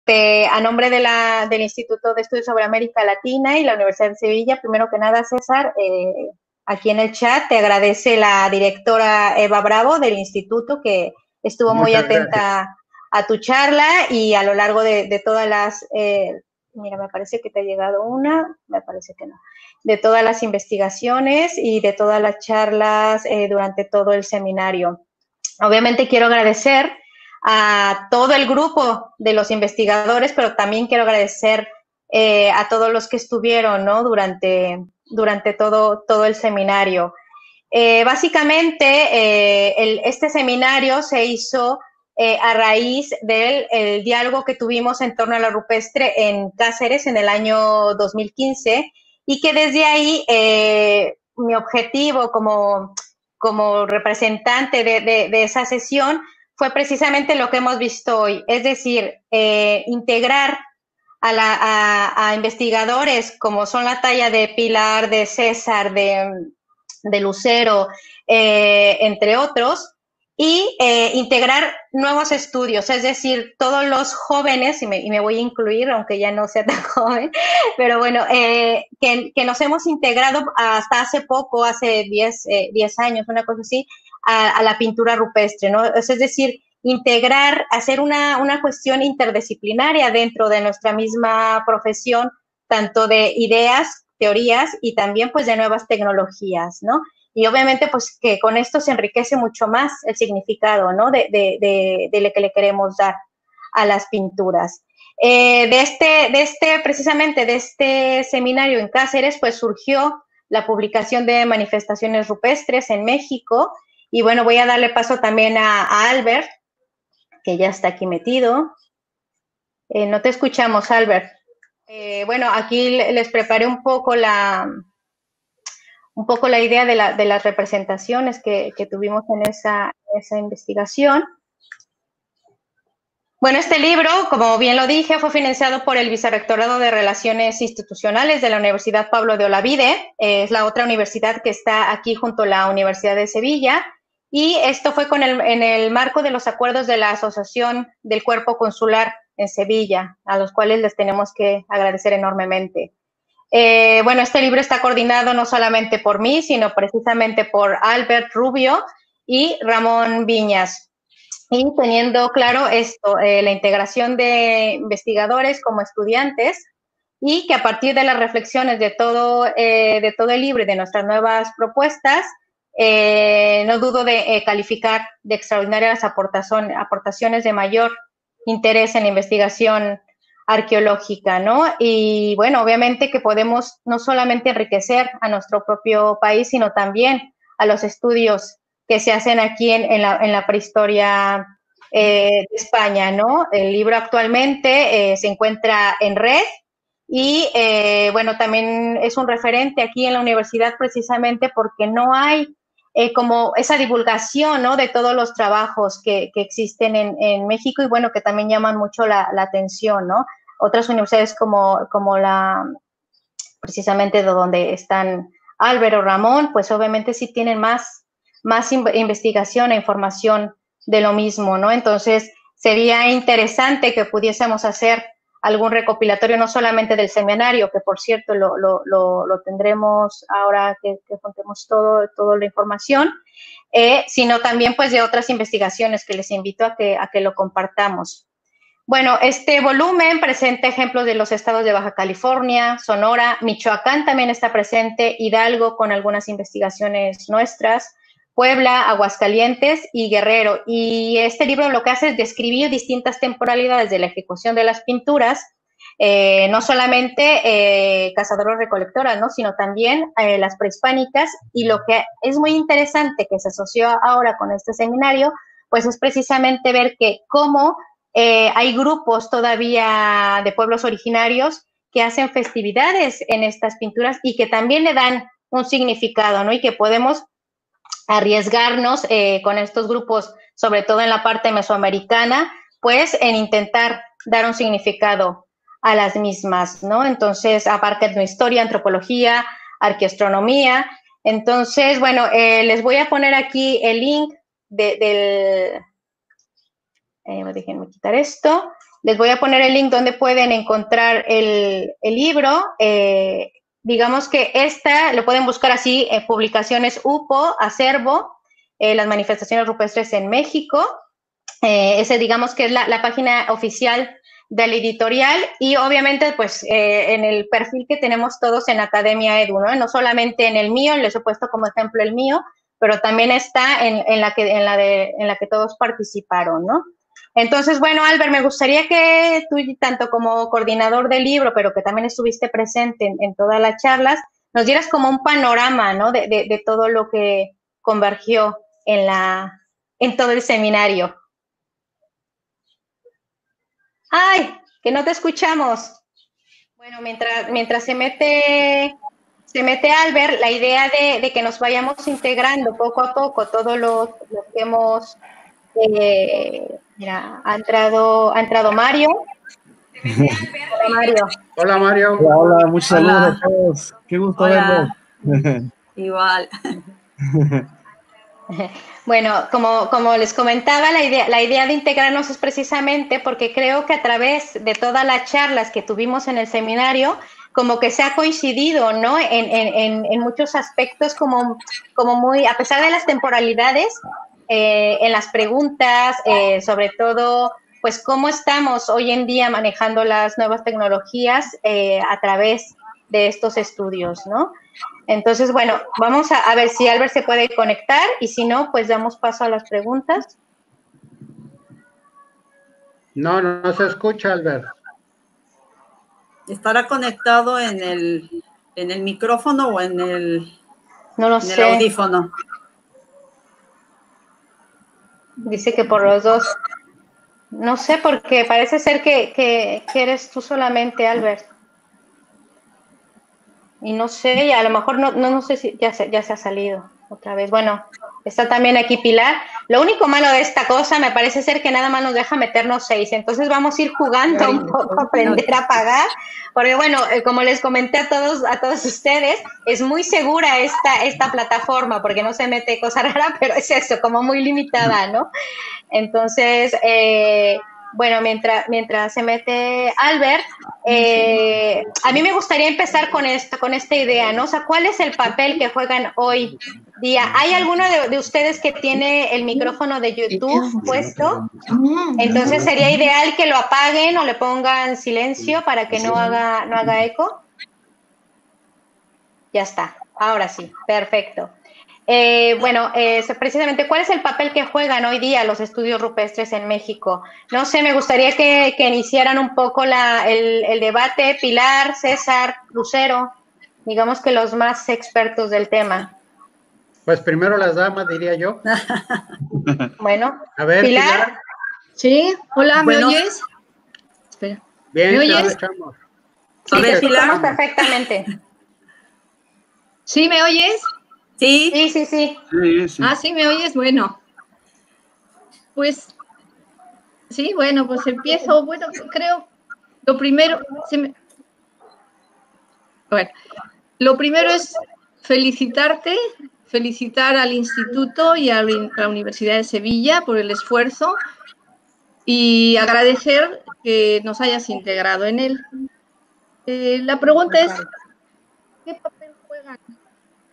a nombre del Instituto de Estudios sobre América Latina y la Universidad de Sevilla, primero que nada, César, aquí en el chat te agradece la directora Eva Bravo del instituto, que estuvo muy Muchas gracias. atenta a tu charla y a lo largo de todas las, mira, me parece que te ha llegado una, me parece que no, de todas las investigaciones y de todas las charlas durante todo el seminario. Obviamente quiero agradecer a todo el grupo de los investigadores, pero también quiero agradecer a todos los que estuvieron, ¿no? durante todo el seminario. Básicamente, este seminario se hizo a raíz del diálogo que tuvimos en torno a la rupestre en Cáceres en el año 2015 y que desde ahí mi objetivo como representante de esa sesión fue precisamente lo que hemos visto hoy, es decir, integrar a investigadores como son la talla de Pilar, de César, de Lucero, entre otros, y integrar nuevos estudios, es decir, todos los jóvenes, y me voy a incluir, aunque ya no sea tan joven, pero bueno, que nos hemos integrado hasta hace poco, hace 10 años, una cosa así, a la pintura rupestre, ¿no? Es decir, integrar, hacer una cuestión interdisciplinaria dentro de nuestra misma profesión, tanto de ideas, teorías y también pues de nuevas tecnologías, ¿no? Y obviamente pues que con esto se enriquece mucho más el significado, ¿no? De lo que le queremos dar a las pinturas. Precisamente de este seminario en Cáceres, pues surgió la publicación de manifestaciones rupestres en México. Y bueno, voy a darle paso también a Albert, que ya está aquí metido. No te escuchamos, Albert. Bueno, aquí les preparé un poco la idea de las representaciones que tuvimos en esa investigación. Bueno, este libro, como bien lo dije, fue financiado por el Vicerrectorado de Relaciones Institucionales de la Universidad Pablo de Olavide. Es la otra universidad que está aquí junto a la Universidad de Sevilla. Y esto fue en el marco de los acuerdos de la Asociación del Cuerpo Consular en Sevilla, a los cuales les tenemos que agradecer enormemente. Bueno, este libro está coordinado no solamente por mí, sino precisamente por Albert Rubio y Ramón Viñas. Y teniendo claro esto, la integración de investigadores como estudiantes y que a partir de las reflexiones de todo el libro y de nuestras nuevas propuestas, no dudo de calificar de extraordinarias aportaciones de mayor interés en la investigación arqueológica, ¿no? Y bueno, obviamente que podemos no solamente enriquecer a nuestro propio país, sino también a los estudios que se hacen aquí en la prehistoria de España, ¿no? El libro actualmente se encuentra en red y, bueno, también es un referente aquí en la universidad precisamente porque no hay como esa divulgación, ¿no? De todos los trabajos que existen en México y, bueno, que también llaman mucho la atención, ¿no? Otras universidades como precisamente de donde están Álvaro, Ramón, pues obviamente sí tienen más investigación e información de lo mismo, ¿no? Entonces, sería interesante que pudiésemos hacer algún recopilatorio, no solamente del seminario, que por cierto lo tendremos ahora que juntemos toda la información, sino también pues de otras investigaciones que les invito a que lo compartamos. Bueno, este volumen presenta ejemplos de los estados de Baja California, Sonora, Michoacán también está presente, Hidalgo con algunas investigaciones nuestras, Puebla, Aguascalientes y Guerrero. Y este libro lo que hace es describir distintas temporalidades de la ejecución de las pinturas, no solamente cazadoras-recolectoras, ¿no? Sino también las prehispánicas. Y lo que es muy interesante que se asoció ahora con este seminario, pues es precisamente ver que cómo hay grupos todavía de pueblos originarios que hacen festividades en estas pinturas y que también le dan un significado, ¿no? Y que podemos arriesgarnos con estos grupos, sobre todo en la parte mesoamericana, pues en intentar dar un significado a las mismas, ¿no? Entonces, abarca historia, antropología, arqueoastronomía. Entonces, bueno, les voy a poner aquí el link déjenme quitar esto. Les voy a poner el link donde pueden encontrar el libro. Digamos que lo pueden buscar así, publicaciones UPO, Acervo, las manifestaciones rupestres en México. Ese digamos que es la página oficial del editorial y obviamente pues en el perfil que tenemos todos en Academia Edu, ¿no? No solamente en el mío, les he puesto como ejemplo el mío, pero también está en la que todos participaron, ¿no? Entonces, bueno, Albert, me gustaría que tú, tanto como coordinador del libro, pero que también estuviste presente en todas las charlas, nos dieras como un panorama, ¿no? De todo lo que convergió en todo el seminario. ¡Ay! Que no te escuchamos. Bueno, mientras se mete Albert, la idea de que nos vayamos integrando poco a poco todos los que hemos... mira, ha entrado Mario. Hola, Mario. Hola, Mario. Hola, hola, muchos saludos a todos. Qué gusto verlos. Igual. Bueno, como les comentaba, la idea de integrarnos es precisamente porque creo que a través de todas las charlas que tuvimos en el seminario, como que se ha coincidido, ¿no? En muchos aspectos como muy, a pesar de las temporalidades, en las preguntas, sobre todo, pues cómo estamos hoy en día manejando las nuevas tecnologías a través de estos estudios, ¿no? Entonces, bueno, vamos a ver si Albert se puede conectar y si no, pues damos paso a las preguntas. No se escucha, Albert. ¿Estará conectado en el micrófono o en el audífono? Dice que por los dos. No sé, porque parece ser que eres tú solamente, Albert. Y no sé, y a lo mejor no sé si ya se ha salido otra vez. Bueno, está también aquí Pilar. Lo único malo de esta cosa me parece ser que nada más nos deja meternos 6. Entonces vamos a ir jugando un poco, aprender a pagar. Porque bueno, como les comenté a todos ustedes, es muy segura esta plataforma porque no se mete cosa rara, pero es eso, como muy limitada, ¿no? Entonces, bueno, mientras se mete Albert, a mí me gustaría empezar con esta idea, ¿no? O sea, ¿cuál es el papel que juegan hoy día? ¿Hay alguno de ustedes que tiene el micrófono de YouTube puesto? Entonces sería ideal que lo apaguen o le pongan silencio para que no haga eco. Ya está, ahora sí, perfecto. Bueno, precisamente, ¿cuál es el papel que juegan hoy día los estudios rupestres en México? No sé, me gustaría que iniciaran un poco el debate. Pilar, César, Lucero, digamos que los más expertos del tema. Pues primero las damas, diría yo. Bueno, a ver, Pilar. Sí, hola, ¿me oyes? Espera. Bien, ¿me oyes? Sí, te escuchamos perfectamente. ¿Sí, me oyes? Sí. Sí. Ah, ¿sí me oyes? Bueno. Pues, sí, bueno, pues empiezo. Bueno, creo, lo primero, bueno, lo primero es felicitar al Instituto y a la Universidad de Sevilla por el esfuerzo y agradecer que nos hayas integrado en él. La pregunta es, ¿qué papel juegan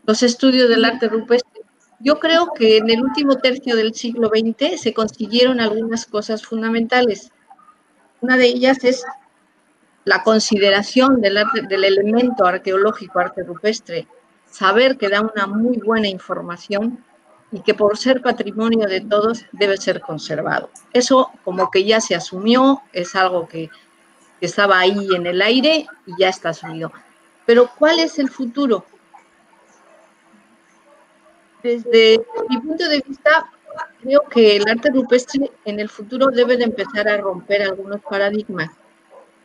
los estudios del arte rupestre? Yo creo que en el último tercio del siglo XX se consiguieron algunas cosas fundamentales. Una de ellas es la consideración del elemento arqueológico, arte rupestre, saber que da una muy buena información y que por ser patrimonio de todos debe ser conservado. Eso como que ya se asumió, es algo que estaba ahí en el aire y ya está asumido. Pero ¿cuál es el futuro? Desde mi punto de vista, creo que el arte rupestre en el futuro debe de empezar a romper algunos paradigmas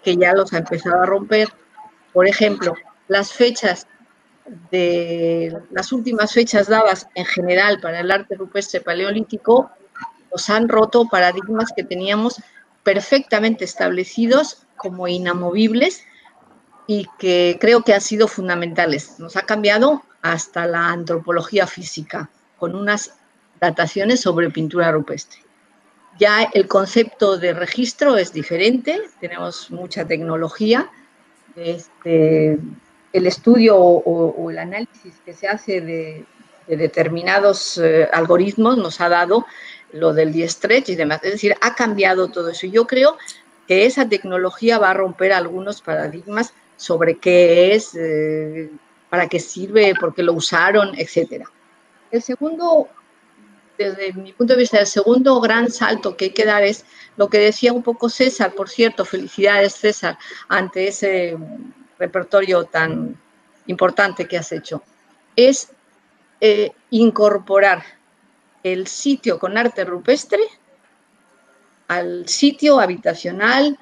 que ya los ha empezado a romper. Por ejemplo, las últimas fechas dadas en general para el arte rupestre paleolítico nos han roto paradigmas que teníamos perfectamente establecidos como inamovibles y que creo que han sido fundamentales. Nos ha cambiado hasta la antropología física, con unas dataciones sobre pintura rupestre. Ya el concepto de registro es diferente, tenemos mucha tecnología. El estudio o el análisis que se hace de determinados algoritmos nos ha dado lo del D-Stretch y demás. Es decir, ha cambiado todo eso. Yo creo que esa tecnología va a romper algunos paradigmas sobre qué es, para qué sirve, por qué lo usaron, etc. El segundo, desde mi punto de vista, el segundo gran salto que hay que dar es lo que decía un poco César, por cierto, felicidades César, ante ese repertorio tan importante que has hecho, es incorporar el sitio con arte rupestre al sitio habitacional,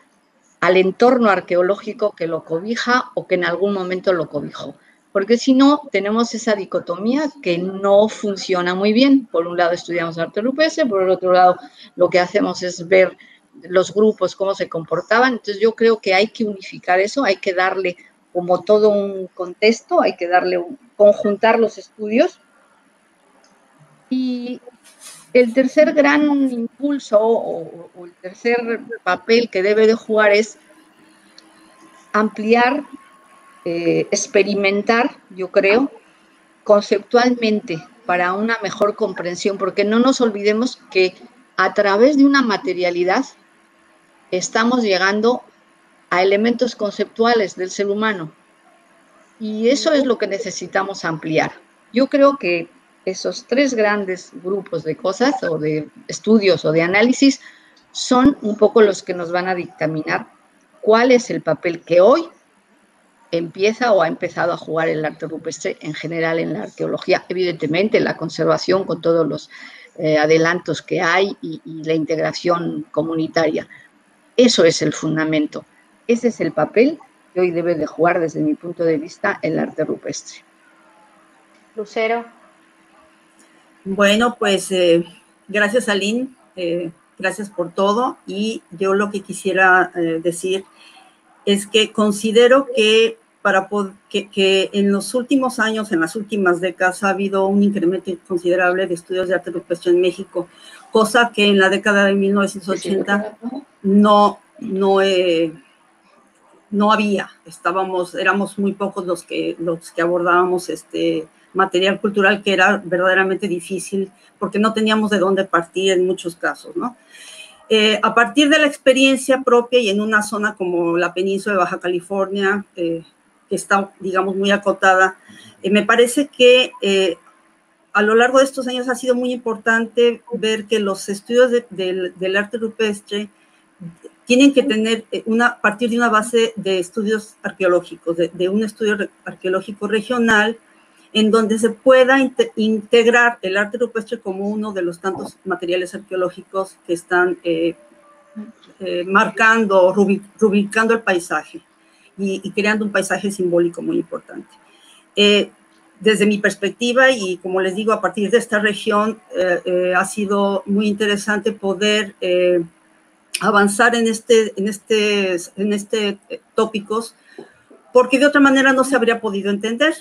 al entorno arqueológico que lo cobija o que en algún momento lo cobijó. Porque si no, tenemos esa dicotomía que no funciona muy bien. Por un lado estudiamos arte rupestre, por el otro lado lo que hacemos es ver los grupos, cómo se comportaban. Entonces yo creo que hay que unificar eso, hay que darle como todo un contexto, hay que darle conjuntar los estudios. Y el tercer gran impulso o el tercer papel que debe de jugar es ampliar, experimentar, yo creo, conceptualmente para una mejor comprensión, porque no nos olvidemos que a través de una materialidad estamos llegando a elementos conceptuales del ser humano y eso es lo que necesitamos ampliar. Yo creo que esos tres grandes grupos de cosas o de estudios o de análisis son un poco los que nos van a dictaminar cuál es el papel que hoy empieza o ha empezado a jugar el arte rupestre en general en la arqueología, evidentemente en la conservación con todos los adelantos que hay y la integración comunitaria. Eso es el fundamento, ese es el papel que hoy debe de jugar desde mi punto de vista el arte rupestre. Lucero. Bueno, pues gracias Aline, gracias por todo y yo lo que quisiera decir es que considero que, que en los últimos años, en las últimas décadas, ha habido un incremento considerable de estudios de arte rupestre en México, cosa que en la década de 1980 no había. Éramos muy pocos los que abordábamos este material cultural que era verdaderamente difícil porque no teníamos de dónde partir en muchos casos, ¿no? A partir de la experiencia propia y en una zona como la península de Baja California, que está, digamos, muy acotada, me parece que a lo largo de estos años ha sido muy importante ver que los estudios del arte rupestre tienen que tener partir de una base de estudios arqueológicos, de un estudio arqueológico regional, en donde se pueda integrar el arte rupestre como uno de los tantos materiales arqueológicos que están marcando, rubricando el paisaje y creando un paisaje simbólico muy importante. Desde mi perspectiva, y como les digo, a partir de esta región, ha sido muy interesante poder avanzar en este tópicos, porque de otra manera no se habría podido entender.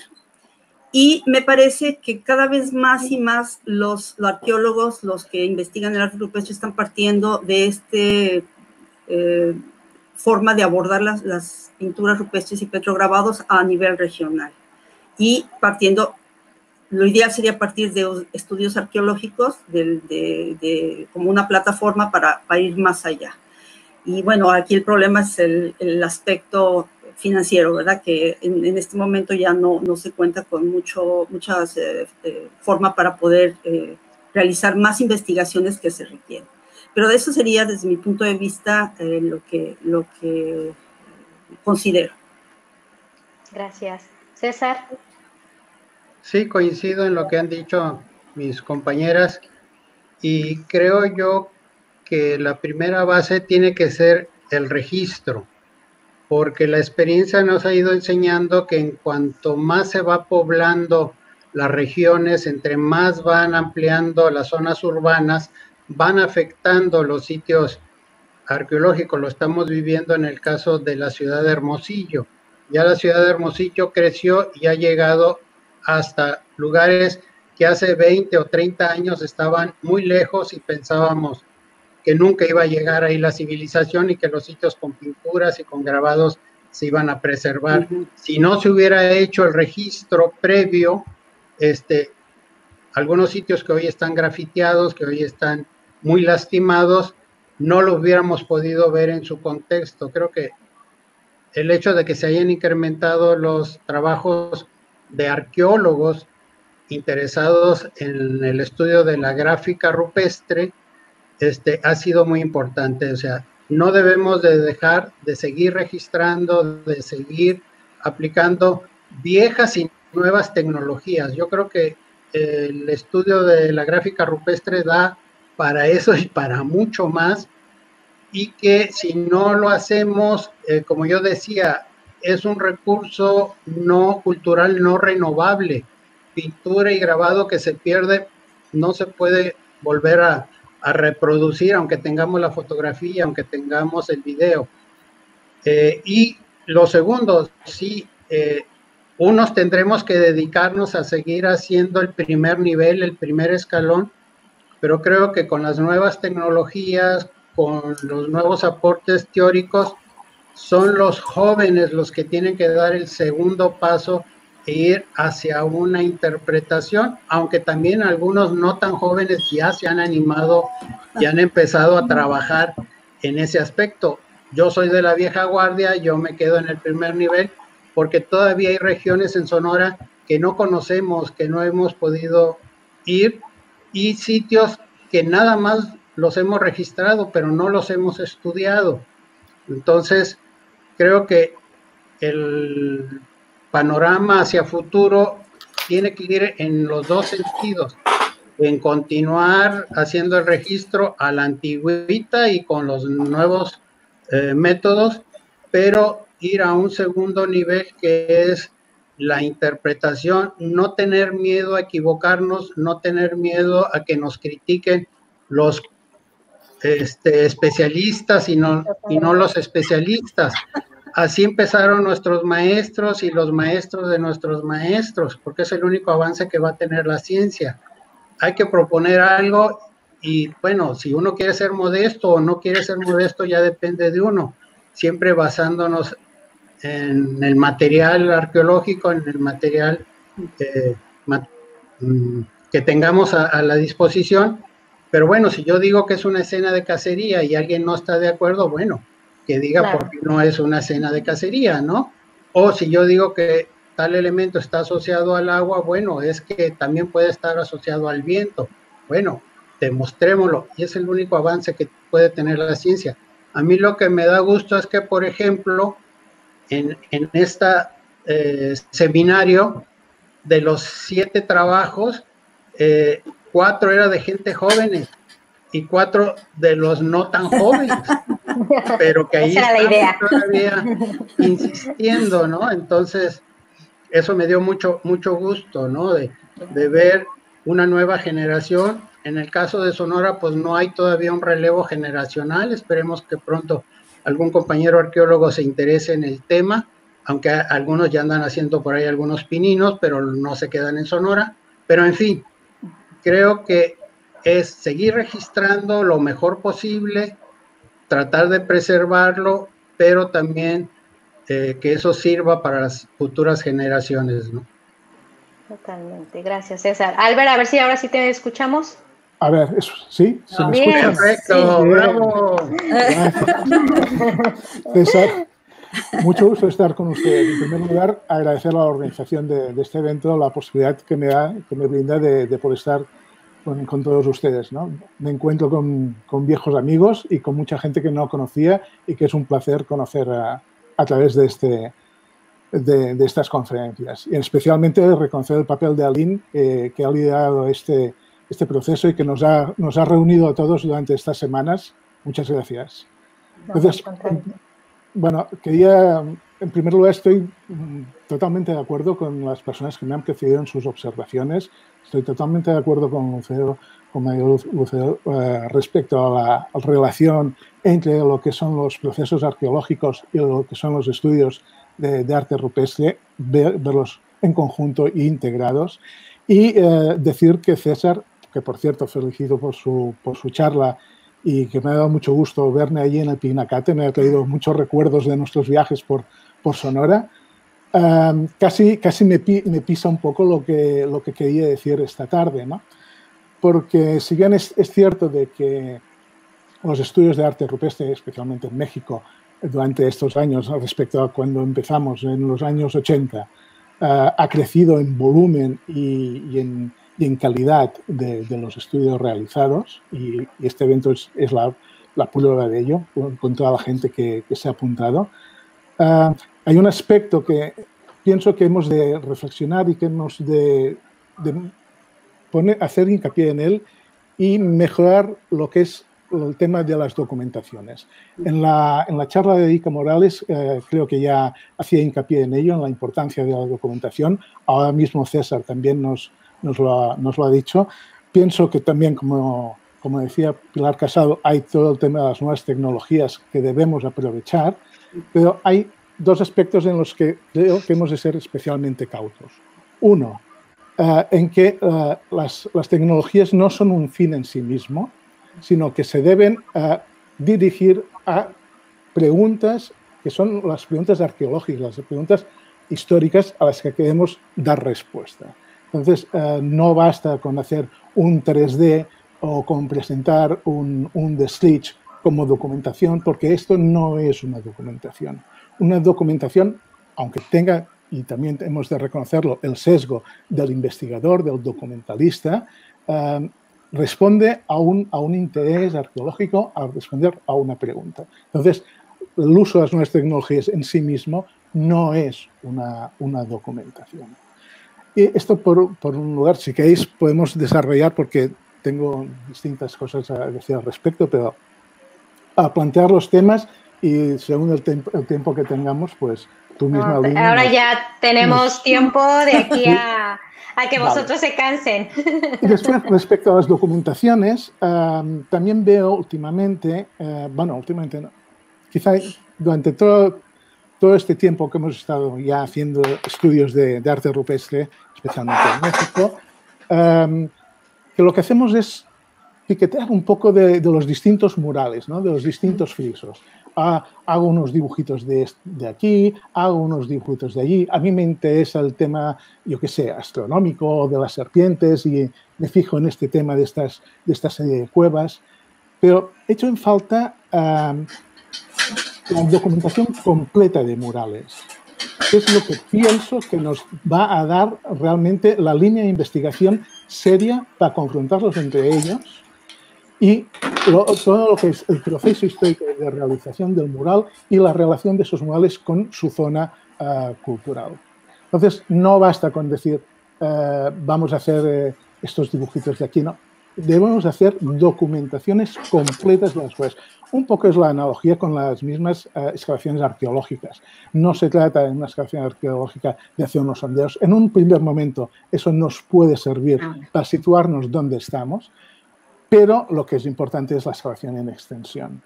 Y me parece que cada vez más y más los arqueólogos, los que investigan el arte rupestre, están partiendo de esta forma de abordar las pinturas rupestres y petrograbados a nivel regional. Y partiendo, lo ideal sería partir de estudios arqueológicos como una plataforma para ir más allá. Y bueno, aquí el problema es el aspecto financiero, ¿verdad? Que en este momento ya no se cuenta con muchas formas para poder realizar más investigaciones que se requieren. Pero eso sería, desde mi punto de vista, lo que considero. Gracias. César. Sí, coincido en lo que han dicho mis compañeras y creo yo que la primera base tiene que ser el registro, porque la experiencia nos ha ido enseñando que en cuanto más se va poblando las regiones, entre más van ampliando las zonas urbanas, van afectando los sitios arqueológicos. Lo estamos viviendo en el caso de la ciudad de Hermosillo. Ya la ciudad de Hermosillo creció y ha llegado hasta lugares que hace 20 o 30 años estaban muy lejos y pensábamos que nunca iba a llegar ahí la civilización y que los sitios con pinturas y con grabados se iban a preservar. Si no se hubiera hecho el registro previo, algunos sitios que hoy están grafiteados, que hoy están muy lastimados, no lo hubiéramos podido ver en su contexto. Creo que el hecho de que se hayan incrementado los trabajos de arqueólogos interesados en el estudio de la gráfica rupestre ha sido muy importante. O sea, no debemos de dejar de seguir registrando, de seguir aplicando viejas y nuevas tecnologías. Yo creo que el estudio de la gráfica rupestre da para eso y para mucho más, y que si no lo hacemos, como yo decía, es un recurso no cultural, no renovable. Pintura y grabado que se pierde, no se puede volver a reproducir, aunque tengamos la fotografía, aunque tengamos el video. Y lo segundo, sí, unos tendremos que dedicarnos a seguir haciendo el primer nivel, el primer escalón, pero creo que con las nuevas tecnologías, con los nuevos aportes teóricos, son los jóvenes los que tienen que dar el segundo paso e ir hacia una interpretación, aunque también algunos no tan jóvenes ya se han animado y han empezado a trabajar en ese aspecto. Yo soy de la vieja guardia, yo me quedo en el primer nivel, porque todavía hay regiones en Sonora que no conocemos, que no hemos podido ir, y sitios que nada más los hemos registrado, pero no los hemos estudiado. Entonces, creo que el panorama hacia futuro tiene que ir en los dos sentidos, en continuar haciendo el registro a la antigüita y con los nuevos métodos, pero ir a un segundo nivel que es la interpretación, no tener miedo a equivocarnos, no tener miedo a que nos critiquen los especialistas y no los especialistas. Así empezaron nuestros maestros y los maestros de nuestros maestros, porque es el único avance que va a tener la ciencia. Hay que proponer algo y, bueno, si uno quiere ser modesto o no quiere ser modesto ya depende de uno, siempre basándonos en el material arqueológico, en el material que tengamos a la disposición. Pero bueno, si yo digo que es una escena de cacería y alguien no está de acuerdo, bueno, que diga claro, por qué no es una escena de cacería, ¿no? O si yo digo que tal elemento está asociado al agua, bueno, es que también puede estar asociado al viento. Bueno, demostrémoslo, y es el único avance que puede tener la ciencia. A mí lo que me da gusto es que, por ejemplo, en esta seminario, de los 7 trabajos, 4 era de gente jóvenes y 4 de los no tan jóvenes, pero que ahí estamos todavía insistiendo, ¿no? Entonces, eso me dio mucho gusto, ¿no? De ver una nueva generación. En el caso de Sonora, pues no hay todavía un relevo generacional. Esperemos que pronto algún compañero arqueólogo se interese en el tema, aunque algunos ya andan haciendo por ahí algunos pininos, pero no se quedan en Sonora. Pero en fin, creo que es seguir registrando lo mejor posible, tratar de preservarlo, pero también que eso sirva para las futuras generaciones, ¿no? Totalmente, gracias César. Albert, a ver si ahora sí te escuchamos. A ver, ¿sí? ¿Se me escucha? Perfecto, sí. ¡Bravo! César, mucho gusto estar con ustedes. En primer lugar, agradecer a la organización de este evento la posibilidad que me brinda de poder estar con todos ustedes, ¿no? Me encuentro con viejos amigos y con mucha gente que no conocía y que es un placer conocer a través de estas conferencias. Y especialmente reconocer el papel de Aline, que ha liderado este proceso y que nos ha reunido a todos durante estas semanas. Muchas gracias. Entonces, bueno, en primer lugar, estoy totalmente de acuerdo con las personas que me han precedido en sus observaciones. Estoy totalmente de acuerdo con María Lucero respecto a la relación entre lo que son los procesos arqueológicos y lo que son los estudios de arte rupestre, verlos en conjunto e integrados. Y decir que César, que por cierto felicito por su charla y que me ha dado mucho gusto verme allí en el Pinacate. Me ha traído muchos recuerdos de nuestros viajes por Sonora. Casi me pisa un poco lo que quería decir esta tarde, ¿no? Porque si bien es cierto de que los estudios de arte rupestre, especialmente en México, durante estos años, respecto a cuando empezamos en los años 80, ha crecido en volumen y en calidad de los estudios realizados, y este evento es la prueba de ello, con toda la gente que se ha apuntado. Hay un aspecto que pienso que hemos de reflexionar y que hemos de hacer hincapié en él y mejorar lo que es el tema de las documentaciones. En la charla de Erika Morales creo que ya hacía hincapié en ello, en la importancia de la documentación. Ahora mismo César también nos lo ha dicho. Pienso que también, como decía Pilar Casado, hay todo el tema de las nuevas tecnologías que debemos aprovechar, pero hay dos aspectos en los que creo que hemos de ser especialmente cautos. Uno, en que las tecnologías no son un fin en sí mismo, sino que se deben dirigir a preguntas que son las preguntas arqueológicas, las preguntas históricas a las que queremos dar respuesta. Entonces, no basta con hacer un 3D o con presentar un deslitch como documentación, porque esto no es una documentación. Una documentación, aunque tenga, y también hemos de reconocerlo, el sesgo del investigador, del documentalista, responde a un interés arqueológico, a responder a una pregunta. Entonces, el uso de las nuevas tecnologías en sí mismo no es una documentación. Y esto, por un lugar, si queréis, podemos desarrollar, porque tengo distintas cosas a decir al respecto, pero a plantear los temas y según el tiempo que tengamos, pues tú misma... Ahora ya tenemos tiempo de aquí a que vosotros se cansen. Y después, respecto a las documentaciones, también veo últimamente, últimamente no, quizá durante todo este tiempo que hemos estado ya haciendo estudios de arte rupestre, especialmente en México, que lo que hacemos es piquetear un poco de los distintos murales, ¿no? De los distintos frisos. Hago unos dibujitos de aquí, hago unos dibujitos de allí. A mí me interesa el tema, yo qué sé, astronómico, de las serpientes, y me fijo en este tema de esta serie de cuevas. Pero he hecho en falta la documentación completa de murales. Es lo que pienso que nos va a dar realmente la línea de investigación seria para confrontarlos entre ellos y todo lo que es el proceso histórico de realización del mural y la relación de esos murales con su zona cultural. Entonces, no basta con decir vamos a hacer estos dibujitos de aquí, no. Debemos hacer documentaciones completas de las cuevas. Un poco es la analogía con las mismas excavaciones arqueológicas. No se trata de una excavación arqueológica de hacer unos sondeos. En un primer momento eso nos puede servir para situarnos donde estamos, pero lo que es importante es la excavación en extensión.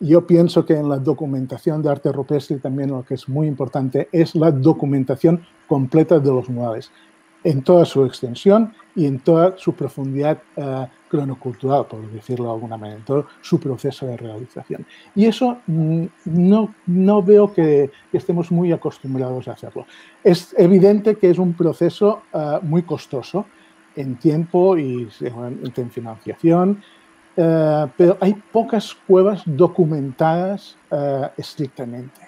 Yo pienso que en la documentación de arte rupestre también lo que es muy importante es la documentación completa de los murales, en toda su extensión y en toda su profundidad cronocultural, por decirlo de alguna manera, en todo su proceso de realización. Y eso no veo que estemos muy acostumbrados a hacerlo. Es evidente que es un proceso muy costoso en tiempo y en financiación, pero hay pocas cuevas documentadas estrictamente.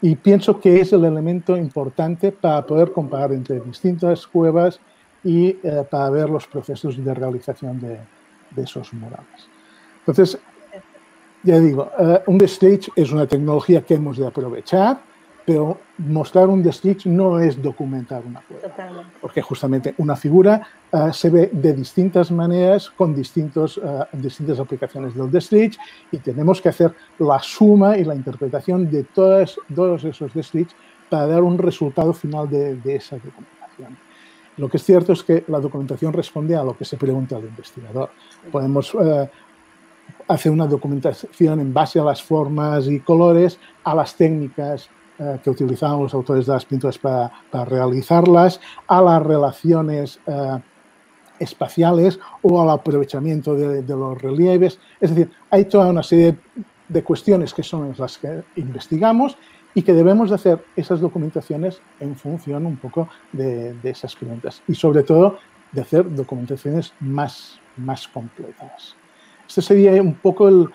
Y pienso que es el elemento importante para poder comparar entre distintas cuevas y para ver los procesos de realización de esos murales. Entonces, ya digo, un deslitch es una tecnología que hemos de aprovechar, pero mostrar un deslitch no es documentar una cueva. Totalmente. Porque justamente una figura se ve de distintas maneras, con distintas aplicaciones del deslitch, y tenemos que hacer la suma y la interpretación de todos esos deslitch para dar un resultado final de esa documentación. Lo que es cierto es que la documentación responde a lo que se pregunta al investigador. Podemos hacer una documentación en base a las formas y colores, a las técnicas que utilizaban los autores de las pinturas para realizarlas, a las relaciones espaciales o al aprovechamiento de los relieves. Es decir, hay toda una serie de cuestiones que son las que investigamos y que debemos de hacer esas documentaciones en función un poco de esas preguntas y sobre todo de hacer documentaciones más completas. Este sería un poco el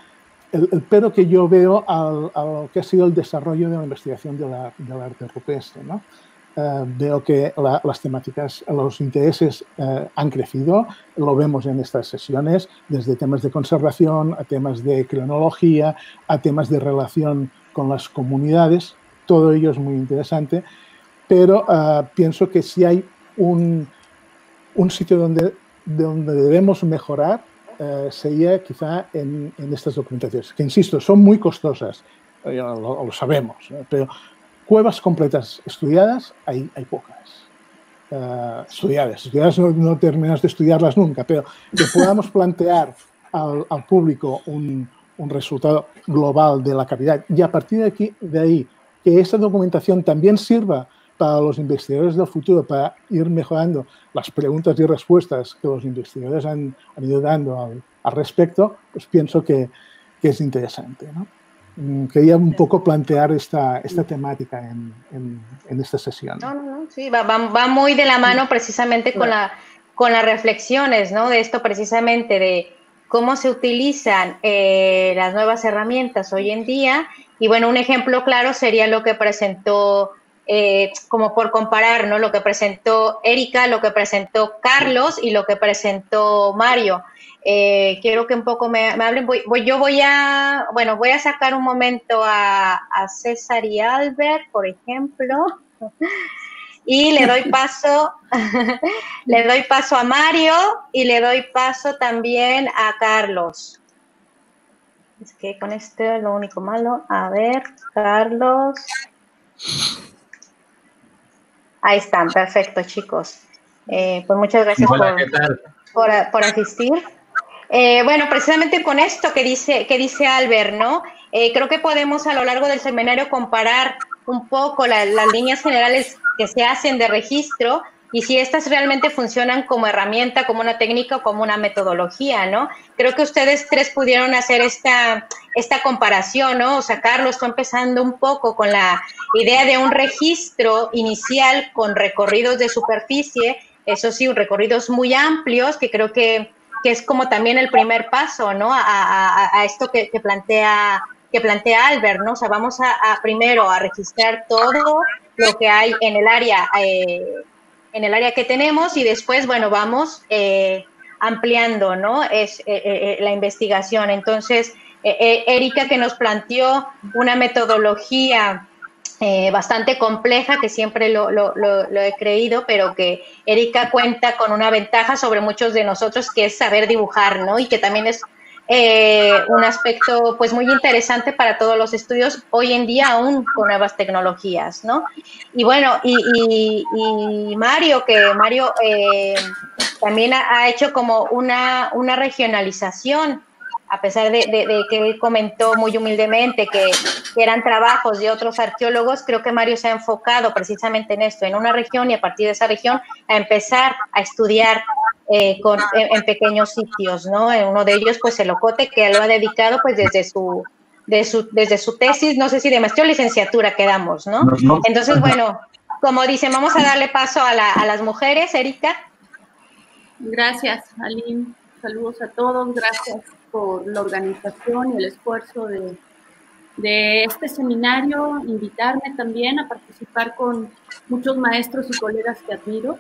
pero que yo veo a lo que ha sido el desarrollo de la investigación del arte rupestre, ¿no? Veo que las temáticas, los intereses han crecido, lo vemos en estas sesiones, desde temas de conservación a temas de cronología, a temas de relación con las comunidades, todo ello es muy interesante, pero pienso que si hay un sitio donde debemos mejorar, sería quizá en estas documentaciones, que insisto, son muy costosas, lo sabemos, pero cuevas completas estudiadas hay pocas. Estudiadas no terminamos de estudiarlas nunca, pero que podamos plantear al público un resultado global de la calidad y a partir de ahí que esa documentación también sirva para los investigadores del futuro, para ir mejorando las preguntas y respuestas que los investigadores han ido dando al respecto, pues pienso que es interesante, ¿no? Quería un poco plantear esta temática en esta sesión. No, sí, va muy de la mano precisamente con las reflexiones, ¿no? De esto precisamente, de cómo se utilizan las nuevas herramientas hoy en día. Y bueno, un ejemplo claro sería lo que presentó, como por comparar, ¿no? Lo que presentó Erika, lo que presentó Carlos y lo que presentó Mario. Quiero que un poco me hablen. Voy a sacar un momento a César y Albert, por ejemplo, y le doy paso a Mario y le doy paso también a Carlos. Es que con esto es lo único malo. A ver, Carlos. Ahí están, perfecto, chicos. Pues muchas gracias por asistir. Bueno, precisamente con esto que dice Albert, ¿no? Creo que podemos a lo largo del seminario comparar un poco las líneas generales que se hacen de registro y si estas realmente funcionan como herramienta, como una técnica o como una metodología, ¿no? Creo que ustedes tres pudieron hacer esta comparación, ¿no? O sea, Carlos fue empezando un poco con la idea de un registro inicial con recorridos de superficie, eso sí, recorridos muy amplios, que creo que es como también el primer paso, ¿no? A esto que plantea Albert, ¿no? O sea, vamos primero a registrar todo lo que hay en el área que tenemos y después, bueno, vamos ampliando, ¿no? La investigación. Entonces, Erika, que nos planteó una metodología bastante compleja, que siempre lo he creído, pero que Erika cuenta con una ventaja sobre muchos de nosotros, que es saber dibujar, ¿no? Y que también es un aspecto pues muy interesante para todos los estudios hoy en día, aún con nuevas tecnologías, ¿no? Y bueno, y Mario, también ha hecho como una regionalización, a pesar de que él comentó muy humildemente que eran trabajos de otros arqueólogos. Creo que Mario se ha enfocado precisamente en esto, en una región, y a partir de esa región a empezar a estudiar en pequeños sitios, ¿no? En uno de ellos, pues el Ocote, que lo ha dedicado pues desde su tesis, no sé si de maestría o licenciatura quedamos, ¿no? Entonces, bueno, como dicen, vamos a darle paso a las mujeres. Erika. Gracias, Aline. Saludos a todos. Gracias por la organización y el esfuerzo de este seminario, invitarme también a participar con muchos maestros y colegas que admiro.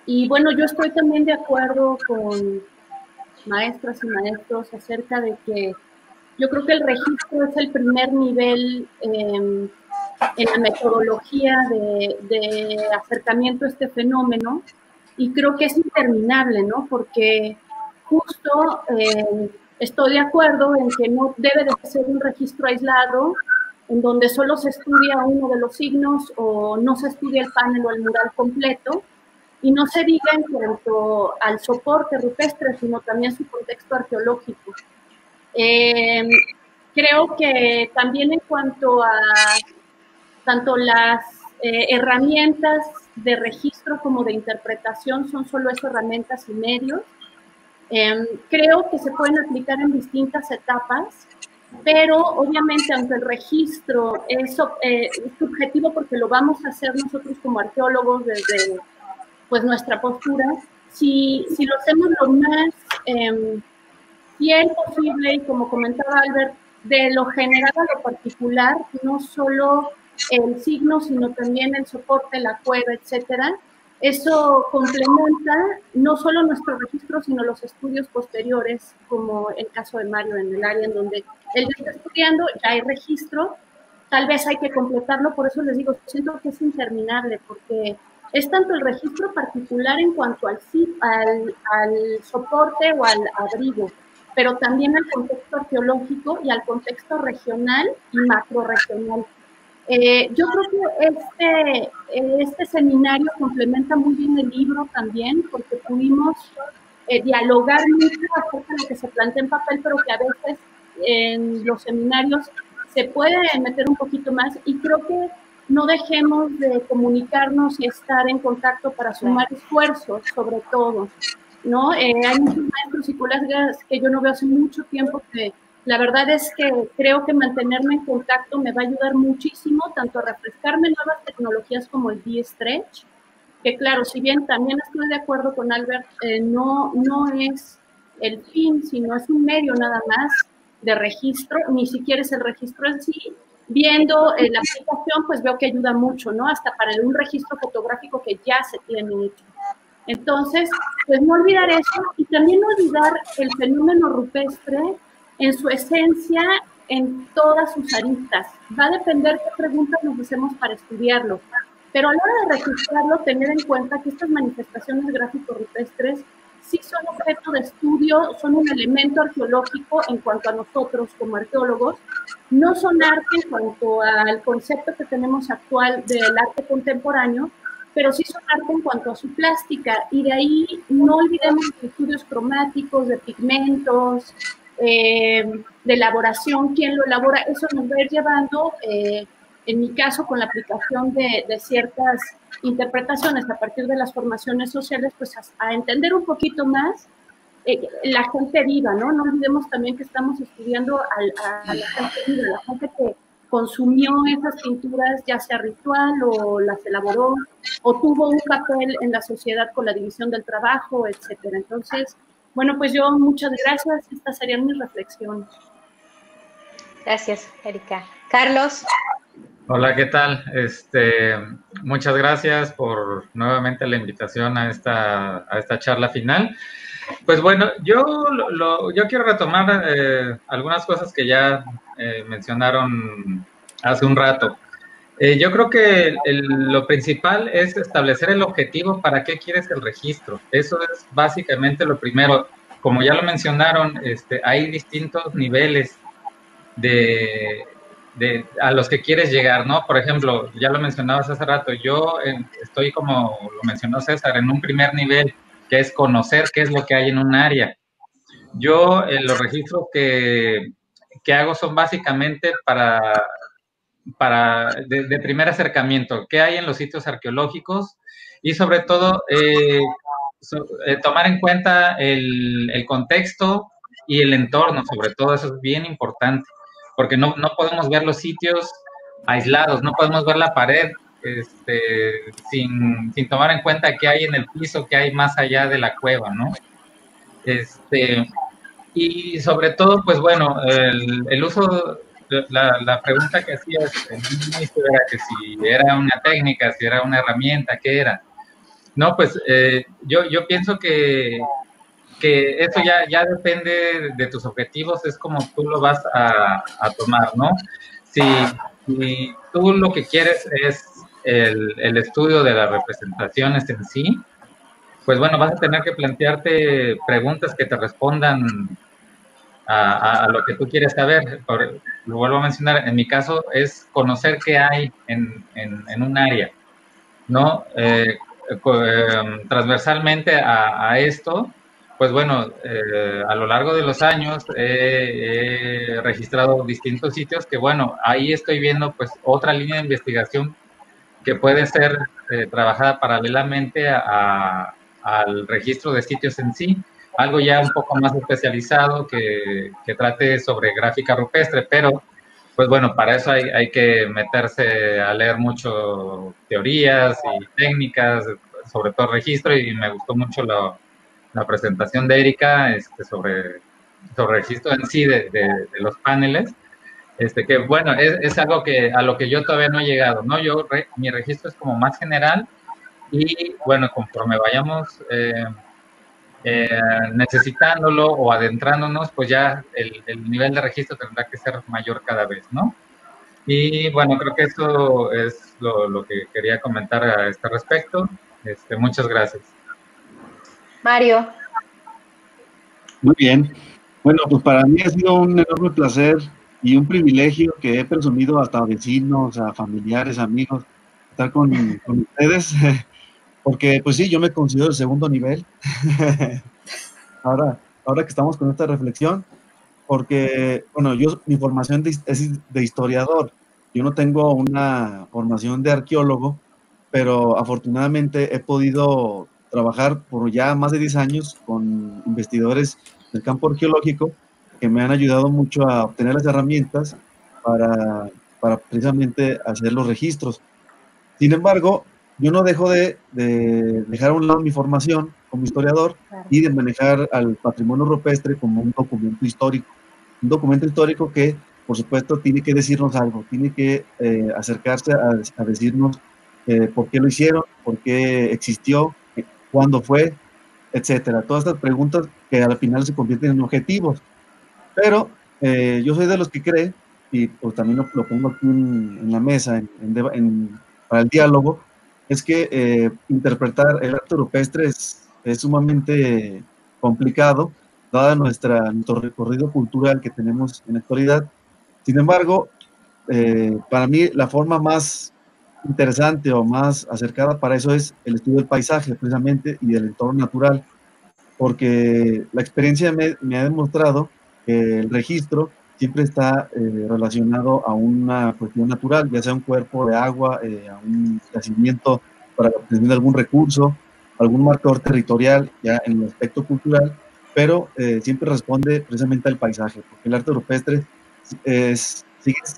Y bueno, yo estoy también de acuerdo con maestras y maestros acerca de que yo creo que el registro es el primer nivel en la metodología de acercamiento a este fenómeno, y creo que es interminable, ¿no? Porque justo estoy de acuerdo en que no debe de ser un registro aislado en donde solo se estudia uno de los signos o no se estudia el panel o el mural completo, y no se diga en cuanto al soporte rupestre, sino también su contexto arqueológico. Creo que también en cuanto a tanto las herramientas de registro como de interpretación son solo eso, herramientas y medios. Creo que se pueden aplicar en distintas etapas, pero obviamente aunque el registro es subjetivo porque lo vamos a hacer nosotros como arqueólogos desde pues nuestra postura, si lo hacemos lo más fiel posible y como comentaba Albert, de lo general a lo particular, no solo el signo, sino también el soporte, la cueva, etcétera. Eso complementa no solo nuestro registro, sino los estudios posteriores, como el caso de Mario en el área en donde él está estudiando, ya hay registro, tal vez hay que completarlo, por eso les digo, siento que es interminable, porque es tanto el registro particular en cuanto al soporte o al abrigo, pero también al contexto arqueológico y al contexto regional y macrorregional. Yo creo que este seminario complementa muy bien el libro también, porque pudimos dialogar mucho acerca de lo que se plantea en papel, pero que a veces en los seminarios se puede meter un poquito más, y creo que no dejemos de comunicarnos y estar en contacto para sumar esfuerzos, sobre todo, ¿no? Hay muchos maestros y colegas que yo no veo hace mucho tiempo que la verdad es que creo que mantenerme en contacto me va a ayudar muchísimo, tanto a refrescarme nuevas tecnologías como el D-Stretch, que claro, si bien también estoy de acuerdo con Albert, no es el fin, sino es un medio nada más de registro, ni siquiera es el registro en sí. Viendo la aplicación, pues veo que ayuda mucho, ¿no? Hasta para un registro fotográfico que ya se tiene hecho. Entonces, pues no olvidar eso, y también no olvidar el fenómeno rupestre en su esencia, en todas sus aristas. Va a depender qué preguntas nos hacemos para estudiarlo, pero a la hora de registrarlo, tener en cuenta que estas manifestaciones gráfico-rupestres sí son objeto de estudio, son un elemento arqueológico en cuanto a nosotros como arqueólogos, no son arte en cuanto al concepto que tenemos actual del arte contemporáneo, pero sí son arte en cuanto a su plástica, y de ahí no olvidemos los estudios cromáticos, de pigmentos, de elaboración, quién lo elabora, eso nos va a ir llevando, en mi caso, con la aplicación de ciertas interpretaciones a partir de las formaciones sociales, pues a entender un poquito más la gente viva, ¿no? No olvidemos también que estamos estudiando a la gente viva, la gente que consumió esas pinturas, ya sea ritual o las elaboró, o tuvo un papel en la sociedad con la división del trabajo, etcétera. Entonces, bueno, pues yo muchas gracias, estas serían mis reflexiones. Gracias, Erika. Carlos. Hola, ¿qué tal? Muchas gracias por nuevamente la invitación a esta charla final. Pues bueno, yo quiero retomar algunas cosas que ya mencionaron hace un rato. Yo creo que lo principal es establecer el objetivo para qué quieres el registro. Eso es básicamente lo primero. Como ya lo mencionaron, hay distintos niveles a los que quieres llegar, ¿no? Por ejemplo, ya lo mencionabas hace rato, yo estoy, como lo mencionó César, en un primer nivel, que es conocer qué es lo que hay en un área. Yo los registros que hago son básicamente de primer acercamiento, qué hay en los sitios arqueológicos, y sobre todo tomar en cuenta el contexto y el entorno, sobre todo eso es bien importante, porque no podemos ver los sitios aislados, no podemos ver la pared sin tomar en cuenta qué hay en el piso, qué hay más allá de la cueva, ¿no? Y sobre todo, pues bueno, el uso, la pregunta que hacías en un inicio era que si era una técnica, si era una herramienta, ¿qué era? No, pues yo pienso que eso ya depende de tus objetivos, es como tú lo vas a tomar, ¿no? Si tú lo que quieres es el estudio de las representaciones en sí, pues bueno, vas a tener que plantearte preguntas que te respondan a lo que tú quieres saber. Lo vuelvo a mencionar, en mi caso es conocer qué hay en un área, ¿no? Transversalmente a esto, pues bueno, a lo largo de los años he registrado distintos sitios que, bueno, ahí estoy viendo pues otra línea de investigación que puede ser trabajada paralelamente al registro de sitios en sí, algo ya un poco más especializado que trate sobre gráfica rupestre, pero pues bueno, para eso hay que meterse a leer mucho teorías y técnicas, sobre todo registro, y me gustó mucho la presentación de Erika sobre registro en sí de los paneles. Que bueno, es algo a lo que yo todavía no he llegado, ¿no? Mi registro es como más general y bueno, conforme vayamos necesitándolo o adentrándonos, pues ya el nivel de registro tendrá que ser mayor cada vez, ¿no? Y bueno, creo que eso es lo que quería comentar a este respecto. Muchas gracias. Mario. Muy bien. Bueno, pues para mí ha sido un enorme placer y un privilegio que he presumido hasta a vecinos, a familiares, amigos, estar con ustedes, porque pues sí, yo me considero el segundo nivel, ahora que estamos con esta reflexión, porque, bueno, mi formación es de historiador, yo no tengo una formación de arqueólogo, pero afortunadamente he podido trabajar por ya más de 10 años con investigadores del campo arqueológico que me han ayudado mucho a obtener las herramientas para precisamente hacer los registros. Sin embargo, yo no dejo de dejar a un lado mi formación como historiador y de manejar al patrimonio rupestre como un documento histórico. Un documento histórico que, por supuesto, tiene que decirnos algo, tiene que acercarse a decirnos por qué lo hicieron, por qué existió, cuándo fue, etcétera. Todas estas preguntas que al final se convierten en objetivos. Pero yo soy de los que cree, y pues también lo pongo aquí en la mesa para el diálogo, es que interpretar el arte rupestre es sumamente complicado, dada nuestro recorrido cultural que tenemos en la actualidad. Sin embargo, para mí la forma más interesante o más acercada para eso es el estudio del paisaje, precisamente, y del entorno natural, porque la experiencia me ha demostrado que el registro siempre está relacionado a una cuestión natural, ya sea un cuerpo de agua, a un yacimiento para la obtención de algún recurso, algún marcador territorial, ya en el aspecto cultural, pero siempre responde precisamente al paisaje, porque el arte rupestre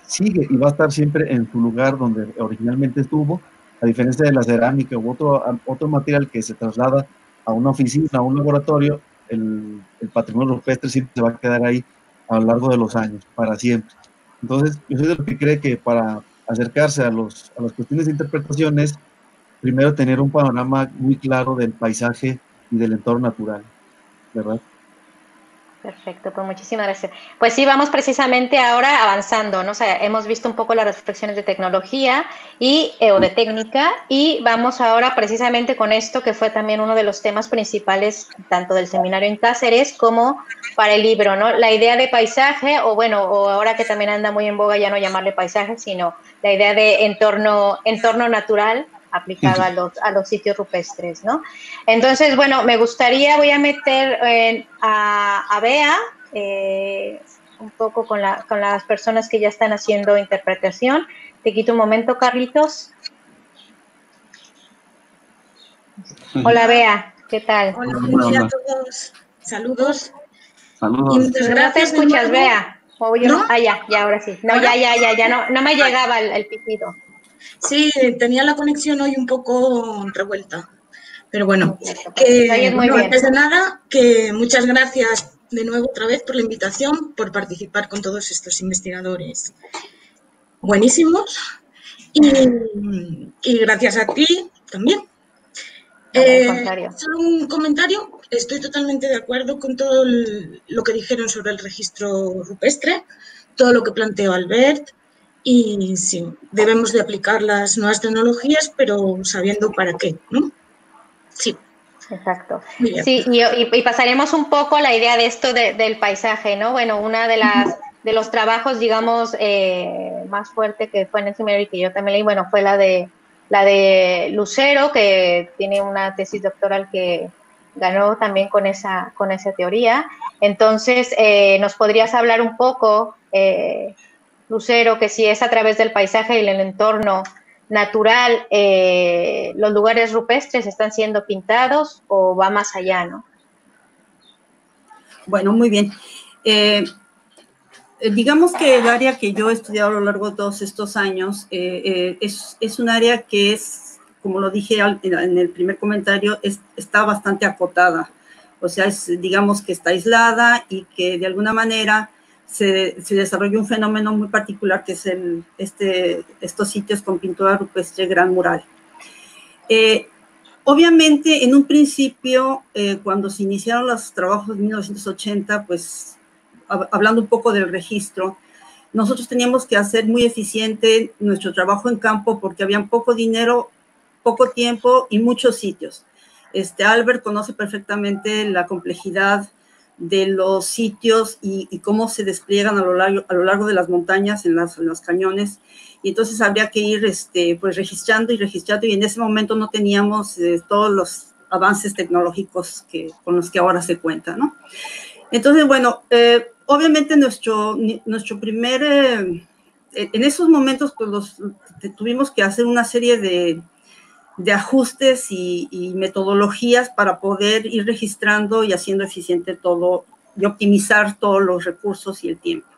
sigue y va a estar siempre en su lugar donde originalmente estuvo, a diferencia de la cerámica u otro material que se traslada a una oficina, a un laboratorio, el patrimonio rupestre siempre se va a quedar ahí a lo largo de los años, para siempre. Entonces, yo soy de lo que cree que para acercarse a las cuestiones de interpretación es primero tener un panorama muy claro del paisaje y del entorno natural, ¿verdad? Perfecto, pues muchísimas gracias. Pues sí, vamos precisamente ahora avanzando, ¿no? O sea, hemos visto un poco las reflexiones de tecnología o de técnica, y vamos ahora precisamente con esto que fue también uno de los temas principales tanto del seminario en Cáceres como para el libro, ¿no? La idea de paisaje, o ahora que también anda muy en boga ya no llamarle paisaje, sino la idea de entorno natural aplicado a los sitios rupestres, ¿no? Entonces, bueno, voy a meter a Bea un poco con las personas que ya están haciendo interpretación. Te quito un momento, Carlitos. Hola, Bea, ¿qué tal? Hola, buen día a todos. Saludos. Saludos. Y muchas gracias. ¿No te escuchas, Bea? ¿No? Ya, ahora sí. No, ¿ahora? ya, no me llegaba el pitido. Sí, tenía la conexión hoy un poco revuelta, pero bueno, antes de nada, que muchas gracias de nuevo otra vez por la invitación, por participar con todos estos investigadores buenísimos, y gracias a ti también. Solo un comentario, estoy totalmente de acuerdo con todo lo que dijeron sobre el registro rupestre, todo lo que planteó Albert. Y sí, debemos de aplicar las nuevas tecnologías, pero sabiendo para qué, ¿no? Sí. Exacto. Sí, y pasaremos un poco a la idea de esto del paisaje, ¿no? Bueno, una de los trabajos, digamos, más fuerte que fue en el seminario y que yo también leí, bueno, fue la de Lucero, que tiene una tesis doctoral que ganó también con esa teoría. Entonces, ¿nos podrías hablar un poco, Lucero, que si es a través del paisaje y el entorno natural los lugares rupestres están siendo pintados o va más allá, ¿no? Bueno, muy bien. Digamos que el área que yo he estudiado a lo largo de todos estos años es un área que es, como lo dije en el primer comentario, está bastante acotada. O sea, digamos que está aislada y que de alguna manera se desarrolló un fenómeno muy particular que es estos sitios con pintura rupestre gran mural. Obviamente, en un principio, cuando se iniciaron los trabajos en 1980, pues, hablando un poco del registro, nosotros teníamos que hacer muy eficiente nuestro trabajo en campo porque había poco dinero, poco tiempo y muchos sitios. Albert conoce perfectamente la complejidad de los sitios y cómo se despliegan a lo largo de las montañas, en los cañones, y entonces habría que ir pues registrando, y en ese momento no teníamos todos los avances tecnológicos con los que ahora se cuenta, ¿no? Entonces, bueno, obviamente nuestro primer, en esos momentos pues tuvimos que hacer una serie de ajustes y metodologías para poder ir registrando y haciendo eficiente todo y optimizar todos los recursos y el tiempo.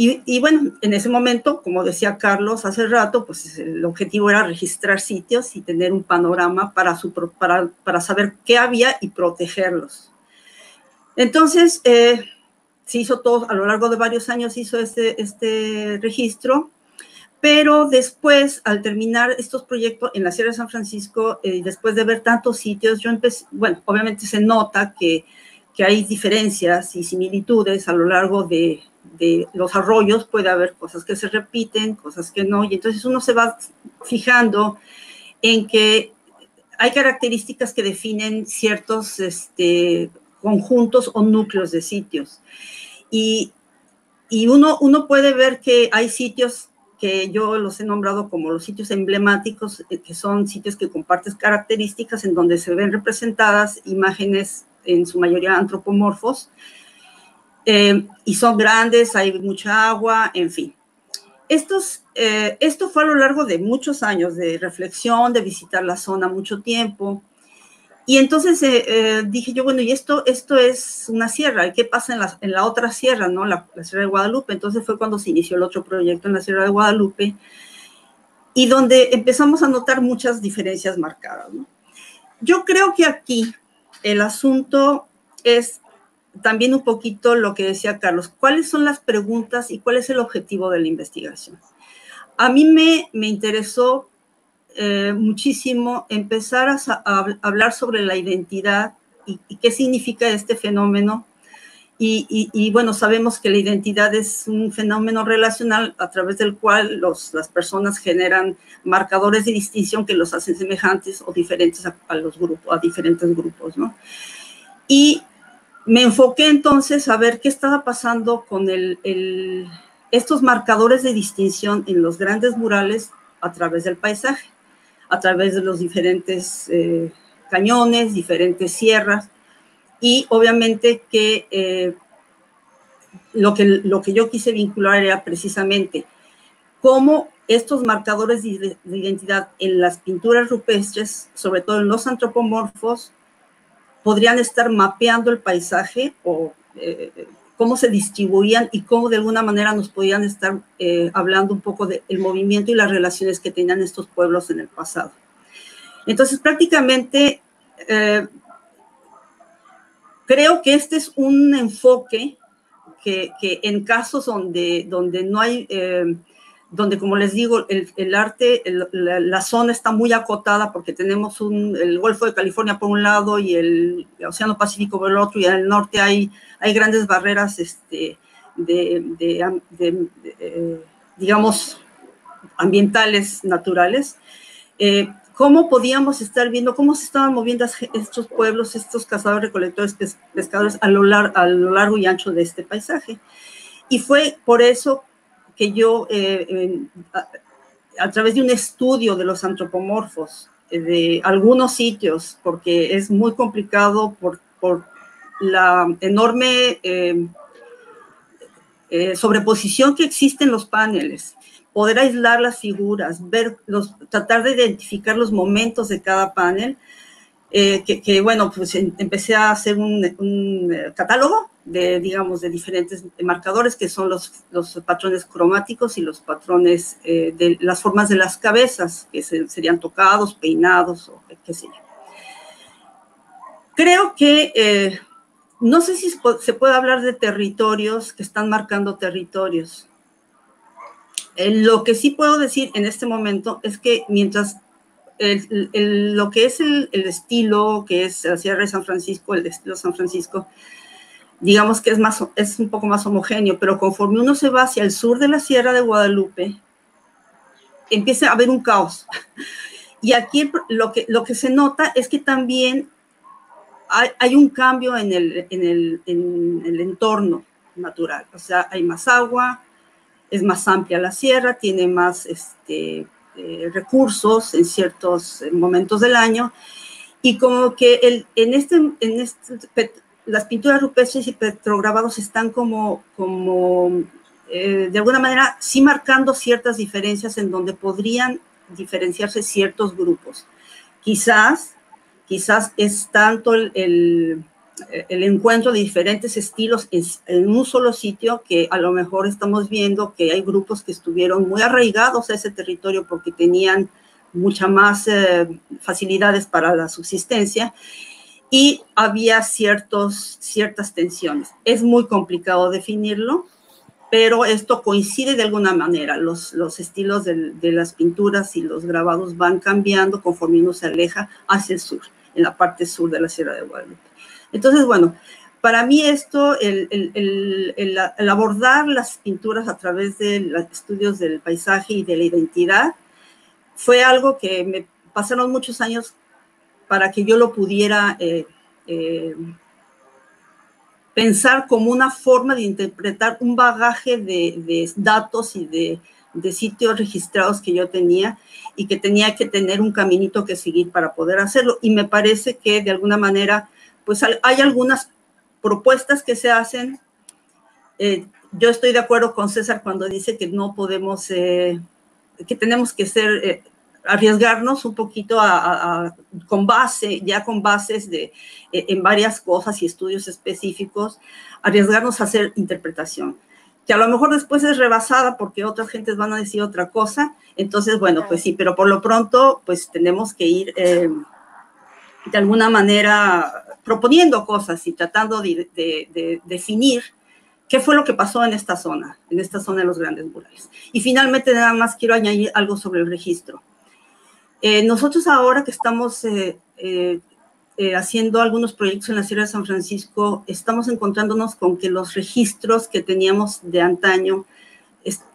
Y bueno, en ese momento, como decía Carlos hace rato, pues el objetivo era registrar sitios y tener un panorama para saber qué había y protegerlos. Entonces, se hizo todo, a lo largo de varios años hizo este registro, pero después, al terminar estos proyectos en la Sierra de San Francisco, después de ver tantos sitios, yo empecé, bueno, obviamente se nota que hay diferencias y similitudes a lo largo de los arroyos, puede haber cosas que se repiten, cosas que no, y entonces uno se va fijando en que hay características que definen ciertos conjuntos o núcleos de sitios. Y uno puede ver que hay sitios que yo los he nombrado como los sitios emblemáticos, que son sitios que comparten características en donde se ven representadas imágenes, en su mayoría antropomorfos, y son grandes, hay mucha agua, en fin. Esto fue a lo largo de muchos años de reflexión, de visitar la zona mucho tiempo. Y entonces dije yo, bueno, y esto es una sierra, ¿qué pasa en la otra sierra, no? La Sierra de Guadalupe. Entonces fue cuando se inició el otro proyecto en la Sierra de Guadalupe, y donde empezamos a notar muchas diferencias marcadas, ¿no? Yo creo que aquí el asunto es también un poquito lo que decía Carlos, ¿cuáles son las preguntas y cuál es el objetivo de la investigación? A mí me interesó muchísimo empezar a hablar sobre la identidad y qué significa este fenómeno. Y bueno, sabemos que la identidad es un fenómeno relacional a través del cual las personas generan marcadores de distinción que los hacen semejantes o diferentes a diferentes grupos, ¿no? Y me enfoqué entonces a ver qué estaba pasando con estos marcadores de distinción en los grandes murales a través del paisaje, a través de los diferentes cañones, diferentes sierras, y obviamente que lo que yo quise vincular era precisamente cómo estos marcadores de identidad en las pinturas rupestres, sobre todo en los antropomorfos, podrían estar mapeando el paisaje o cómo se distribuían y cómo de alguna manera nos podían estar hablando un poco del movimiento y las relaciones que tenían estos pueblos en el pasado. Entonces, prácticamente, creo que este es un enfoque que en casos donde no hay, donde, como les digo, el arte, la zona está muy acotada porque tenemos el Golfo de California por un lado y el Océano Pacífico por el otro, y en el norte hay grandes barreras digamos, ambientales, naturales. ¿Cómo podíamos estar viendo cómo se estaban moviendo estos pueblos, estos cazadores, recolectores, pescadores a lo largo y ancho de este paisaje? Y fue por eso que yo, a través de un estudio de los antropomorfos, de algunos sitios, porque es muy complicado por la enorme sobreposición que existe en los paneles, poder aislar las figuras, tratar de identificar los momentos de cada panel, bueno, pues empecé a hacer un catálogo digamos, de diferentes marcadores, que son los patrones cromáticos y los patrones de las formas de las cabezas, que serían tocados, peinados, o qué sé yo. Creo que, no sé si se puede hablar de territorios que están marcando territorios. Lo que sí puedo decir en este momento es que mientras lo que es el estilo, que es la Sierra de San Francisco, el estilo San Francisco, digamos que es un poco más homogéneo, pero conforme uno se va hacia el sur de la Sierra de Guadalupe, empieza a haber un caos. Y aquí lo que se nota es que también hay un cambio en el entorno natural. O sea, hay más agua, es más amplia la sierra, tiene más recursos en ciertos momentos del año, y como que las pinturas rupestres y petrograbados están como de alguna manera sí marcando ciertas diferencias en donde podrían diferenciarse ciertos grupos. Quizás es tanto el encuentro de diferentes estilos en un solo sitio, que a lo mejor estamos viendo que hay grupos que estuvieron muy arraigados a ese territorio porque tenían muchas más facilidades para la subsistencia, y había ciertas tensiones. Es muy complicado definirlo, pero esto coincide de alguna manera. Los estilos de las pinturas y los grabados van cambiando conforme uno se aleja hacia el sur, en la parte sur de la Sierra de Guadalupe. Entonces, bueno, para mí esto, el abordar las pinturas a través de los estudios del paisaje y de la identidad, fue algo que me pasaron muchos años para que yo lo pudiera pensar como una forma de interpretar un bagaje de datos y de sitios registrados que yo tenía, y que tenía que tener un caminito que seguir para poder hacerlo. Y me parece que de alguna manera, pues hay algunas propuestas que se hacen. Yo estoy de acuerdo con César cuando dice que no podemos, que tenemos que arriesgarnos un poquito con bases en varias cosas y estudios específicos, arriesgarnos a hacer interpretación, que a lo mejor después es rebasada porque otras gentes van a decir otra cosa. Entonces, bueno, pues sí, pero por lo pronto, pues tenemos que ir de alguna manera proponiendo cosas y tratando de definir qué fue lo que pasó en esta zona de los grandes murales. Y finalmente, nada más quiero añadir algo sobre el registro. Nosotros ahora que estamos haciendo algunos proyectos en la Sierra de San Francisco, estamos encontrándonos con que los registros que teníamos de antaño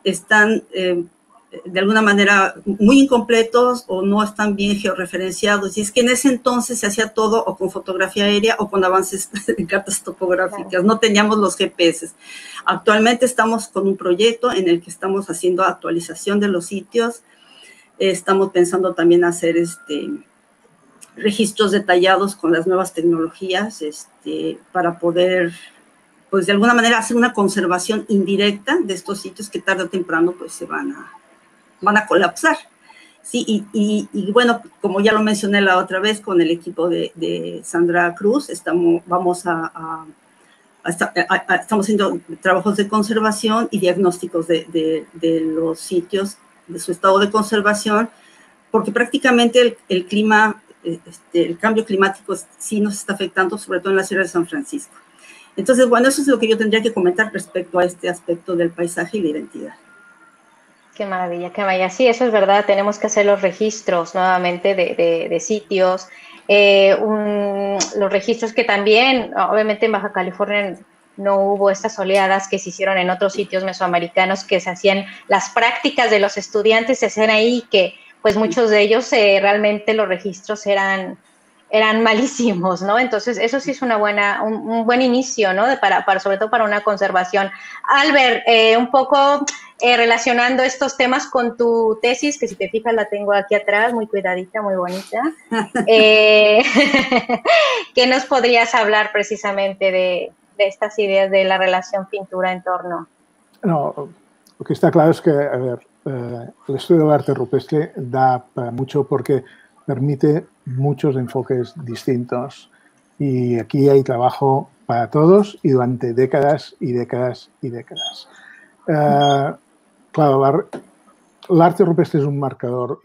están de alguna manera muy incompletos o no están bien georreferenciados. Y es que en ese entonces se hacía todo o con fotografía aérea o con avances de cartas topográficas. No teníamos los GPS. Actualmente estamos con un proyecto en el que estamos haciendo actualización de los sitios. Estamos pensando también hacer registros detallados con las nuevas tecnologías para poder, pues de alguna manera, hacer una conservación indirecta de estos sitios que tarde o temprano pues se van a colapsar. Sí, y bueno, como ya lo mencioné la otra vez con el equipo de Sandra Cruz, estamos haciendo trabajos de conservación y diagnósticos de los sitios, de su estado de conservación, porque prácticamente el clima, el cambio climático sí nos está afectando, sobre todo en la Sierra de San Francisco. Entonces, bueno, eso es lo que yo tendría que comentar respecto a este aspecto del paisaje y la identidad. Qué maravilla, qué maravilla. Sí, eso es verdad, tenemos que hacer los registros nuevamente de sitios, los registros que también, obviamente en Baja California no hubo estas oleadas que se hicieron en otros sitios mesoamericanos, que se hacían, las prácticas de los estudiantes se hacían ahí, que pues muchos de ellos realmente los registros eran malísimos, ¿no? Entonces eso sí es un buen inicio, ¿no? Sobre todo para una conservación. Albert, un poco relacionando estos temas con tu tesis, que si te fijas la tengo aquí atrás, muy cuidadita, muy bonita. ¿Qué nos podrías hablar precisamente de estas ideas de la relación pintura-entorno? No, lo que está claro es que, a ver, el estudio del arte rupestre da para mucho porque permite muchos enfoques distintos y aquí hay trabajo para todos y durante décadas y décadas y décadas. Claro, el arte rupestre es un marcador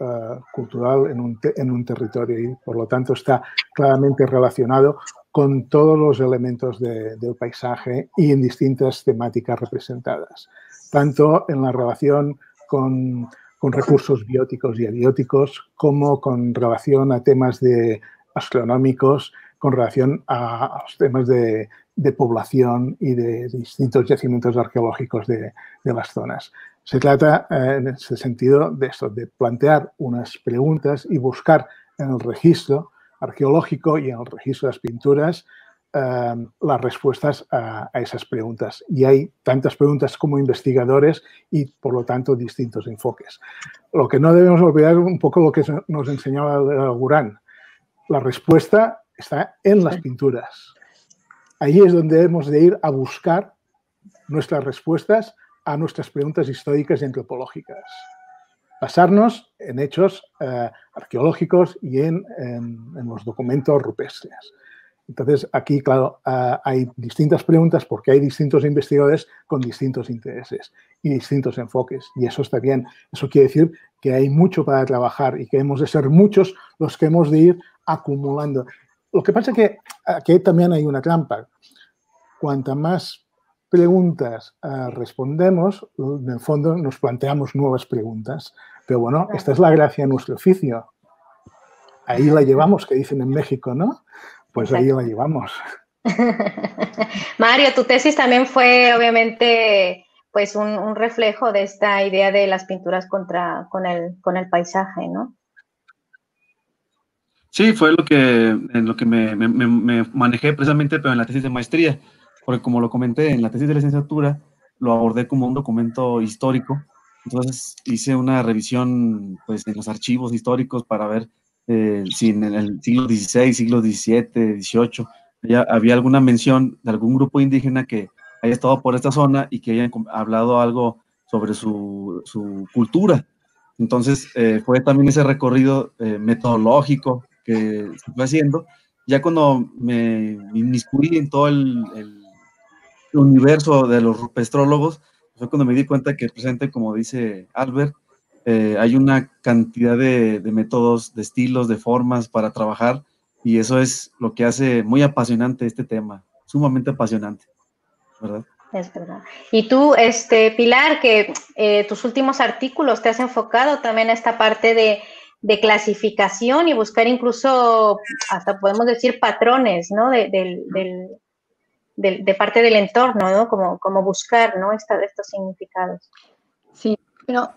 cultural en un territorio y por lo tanto está claramente relacionado con todos los elementos del paisaje y en distintas temáticas representadas, tanto en la relación con recursos bióticos y abióticos como con relación a temas astronómicos, con relación a los temas de población y de distintos yacimientos arqueológicos de las zonas. Se trata en ese sentido de esto, de plantear unas preguntas y buscar en el registro arqueológico y en el registro de las pinturas las respuestas a esas preguntas. Y hay tantas preguntas como investigadores y, por lo tanto, distintos enfoques. Lo que no debemos olvidar es un poco lo que nos enseñaba Gurán. La respuesta está en las pinturas. Ahí es donde hemos de ir a buscar nuestras respuestas a nuestras preguntas históricas y antropológicas. Basarnos en hechos arqueológicos y en los documentos rupestres. Entonces, aquí, claro, hay distintas preguntas porque hay distintos investigadores con distintos intereses y distintos enfoques. Y eso está bien. Eso quiere decir que hay mucho para trabajar y que hemos de ser muchos los que hemos de ir acumulando. Lo que pasa es que aquí también hay una trampa. Cuanta más preguntas respondemos, en el fondo nos planteamos nuevas preguntas. Pero bueno, esta es la gracia de nuestro oficio. Ahí la llevamos, que dicen en México, ¿no? Pues exacto. Ahí la llevamos. Mario, tu tesis también fue, obviamente, pues un reflejo de esta idea de las pinturas con el paisaje, ¿no? Sí, fue en lo que me manejé precisamente, pero en la tesis de maestría, porque como lo comenté, en la tesis de licenciatura lo abordé como un documento histórico. Entonces hice una revisión pues, en los archivos históricos para ver si en el siglo XVI, siglo XVII, XVIII había alguna mención de algún grupo indígena que haya estado por esta zona y que hayan hablado algo sobre su cultura. Entonces fue también ese recorrido metodológico que se fue haciendo. Ya cuando me inmiscuí en todo el universo de los rupestrólogos, fue cuando me di cuenta que presente, como dice Albert, hay una cantidad de métodos, de estilos, de formas para trabajar, y eso es lo que hace muy apasionante este tema, sumamente apasionante, ¿verdad? Es verdad. Y tú, Pilar, que tus últimos artículos te has enfocado también a esta parte de clasificación y buscar incluso, hasta podemos decir, patrones, ¿no? De parte del entorno, ¿no? Como buscar, ¿no? Estos significados. Sí, pero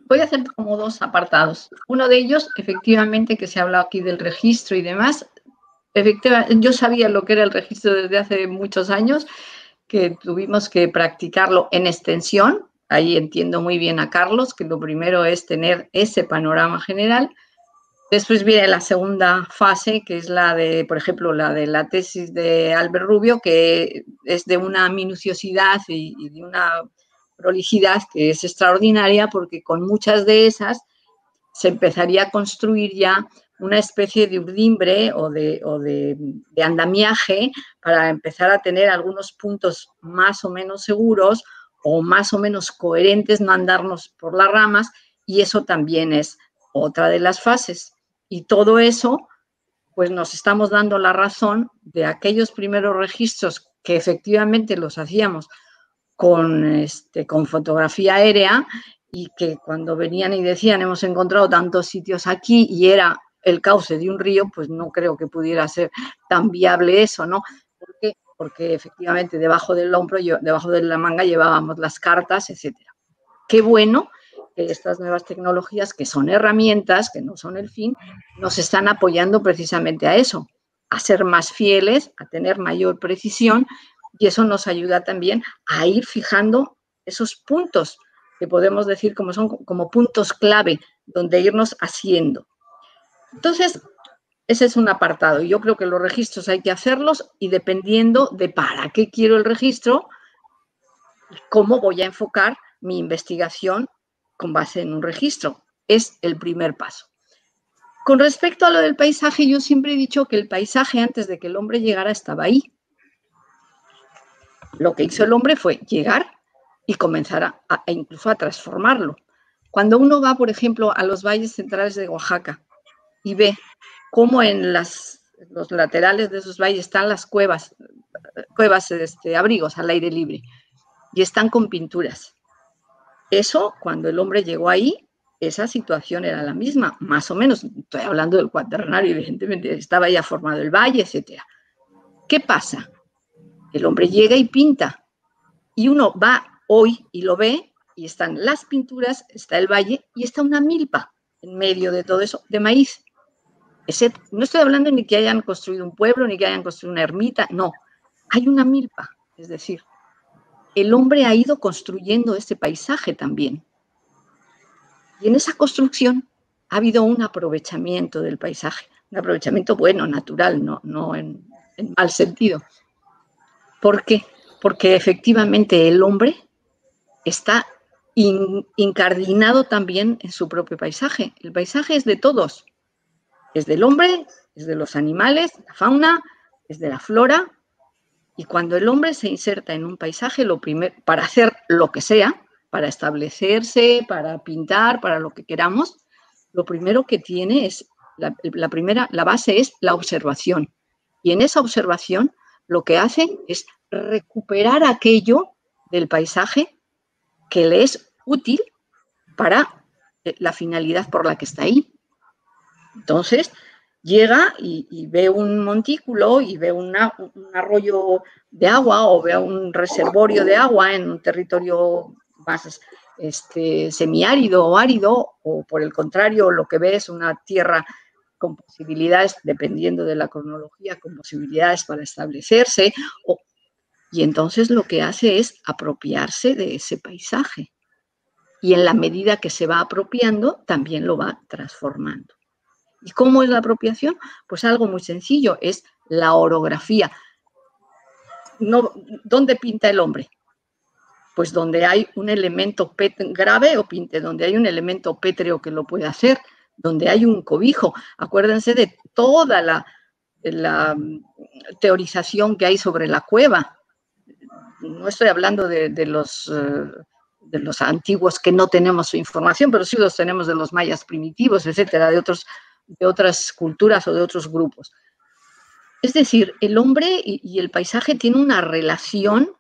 voy a hacer como dos apartados. Uno de ellos, efectivamente, que se ha hablado aquí del registro y demás. Efectivamente, yo sabía lo que era el registro desde hace muchos años, que tuvimos que practicarlo en extensión. Ahí entiendo muy bien a Carlos, que lo primero es tener ese panorama general. Después viene la segunda fase, que es la de, por ejemplo, la de la tesis de Albert Rubio, que es de una minuciosidad y de una prolijidad que es extraordinaria, porque con muchas de esas se empezaría a construir ya una especie de urdimbre o de andamiaje para empezar a tener algunos puntos más o menos seguros o más o menos coherentes, no andarnos por las ramas, y eso también es otra de las fases. Y todo eso, pues nos estamos dando la razón de aquellos primeros registros que efectivamente los hacíamos con fotografía aérea, y que cuando venían y decían hemos encontrado tantos sitios aquí y era el cauce de un río, pues no creo que pudiera ser tan viable eso, ¿no? ¿Por qué? Porque efectivamente debajo del hombro, debajo de la manga llevábamos las cartas, etcétera. Qué bueno que estas nuevas tecnologías, que son herramientas, que no son el fin, nos están apoyando precisamente a eso, a ser más fieles, a tener mayor precisión, y eso nos ayuda también a ir fijando esos puntos que podemos decir como son como puntos clave donde irnos haciendo. Entonces, ese es un apartado. Yo creo que los registros hay que hacerlos y dependiendo de para qué quiero el registro, cómo voy a enfocar mi investigación con base en un registro. Es el primer paso. Con respecto a lo del paisaje, yo siempre he dicho que el paisaje, antes de que el hombre llegara, estaba ahí. Lo que hizo el hombre fue llegar y comenzar incluso a transformarlo. Cuando uno va, por ejemplo, a los valles centrales de Oaxaca y ve cómo en los laterales de esos valles están las cuevas, abrigos al aire libre, y están con pinturas. Eso, cuando el hombre llegó ahí, esa situación era la misma, más o menos. Estoy hablando del Cuaternario, evidentemente, estaba ya formado el valle, etc. ¿Qué pasa? El hombre llega y pinta, y uno va hoy y lo ve, y están las pinturas, está el valle, y está una milpa en medio de todo eso, de maíz. No estoy hablando ni que hayan construido un pueblo, ni que hayan construido una ermita, no. Hay una milpa, es decir, el hombre ha ido construyendo este paisaje también. Y en esa construcción ha habido un aprovechamiento del paisaje, un aprovechamiento bueno, natural, no en mal sentido. ¿Por qué? Porque efectivamente el hombre está incardinado también en su propio paisaje. El paisaje es de todos. Es del hombre, es de los animales, la fauna, es de la flora. Y cuando el hombre se inserta en un paisaje, lo primero, para hacer lo que sea, para establecerse, para pintar, para lo que queramos, lo primero que tiene es, la base es la observación. Y en esa observación lo que hace es recuperar aquello del paisaje que le es útil para la finalidad por la que está ahí. Entonces, llega y ve un montículo y ve un arroyo de agua o ve un reservorio de agua en un territorio más semiárido o árido, o por el contrario, lo que ve es una tierra con posibilidades, dependiendo de la cronología, con posibilidades para establecerse, y entonces lo que hace es apropiarse de ese paisaje. Y en la medida que se va apropiando, también lo va transformando. ¿Y cómo es la apropiación? Pues algo muy sencillo, es la orografía. ¿Dónde pinta el hombre? Pues donde hay un elemento grave, o pinte donde hay un elemento pétreo que lo puede hacer, donde hay un cobijo. Acuérdense de toda la teorización que hay sobre la cueva. No estoy hablando de los antiguos que no tenemos su información, pero sí los tenemos de los mayas primitivos, etcétera, de otras culturas o de otros grupos. Es decir, el hombre y el paisaje tienen una relación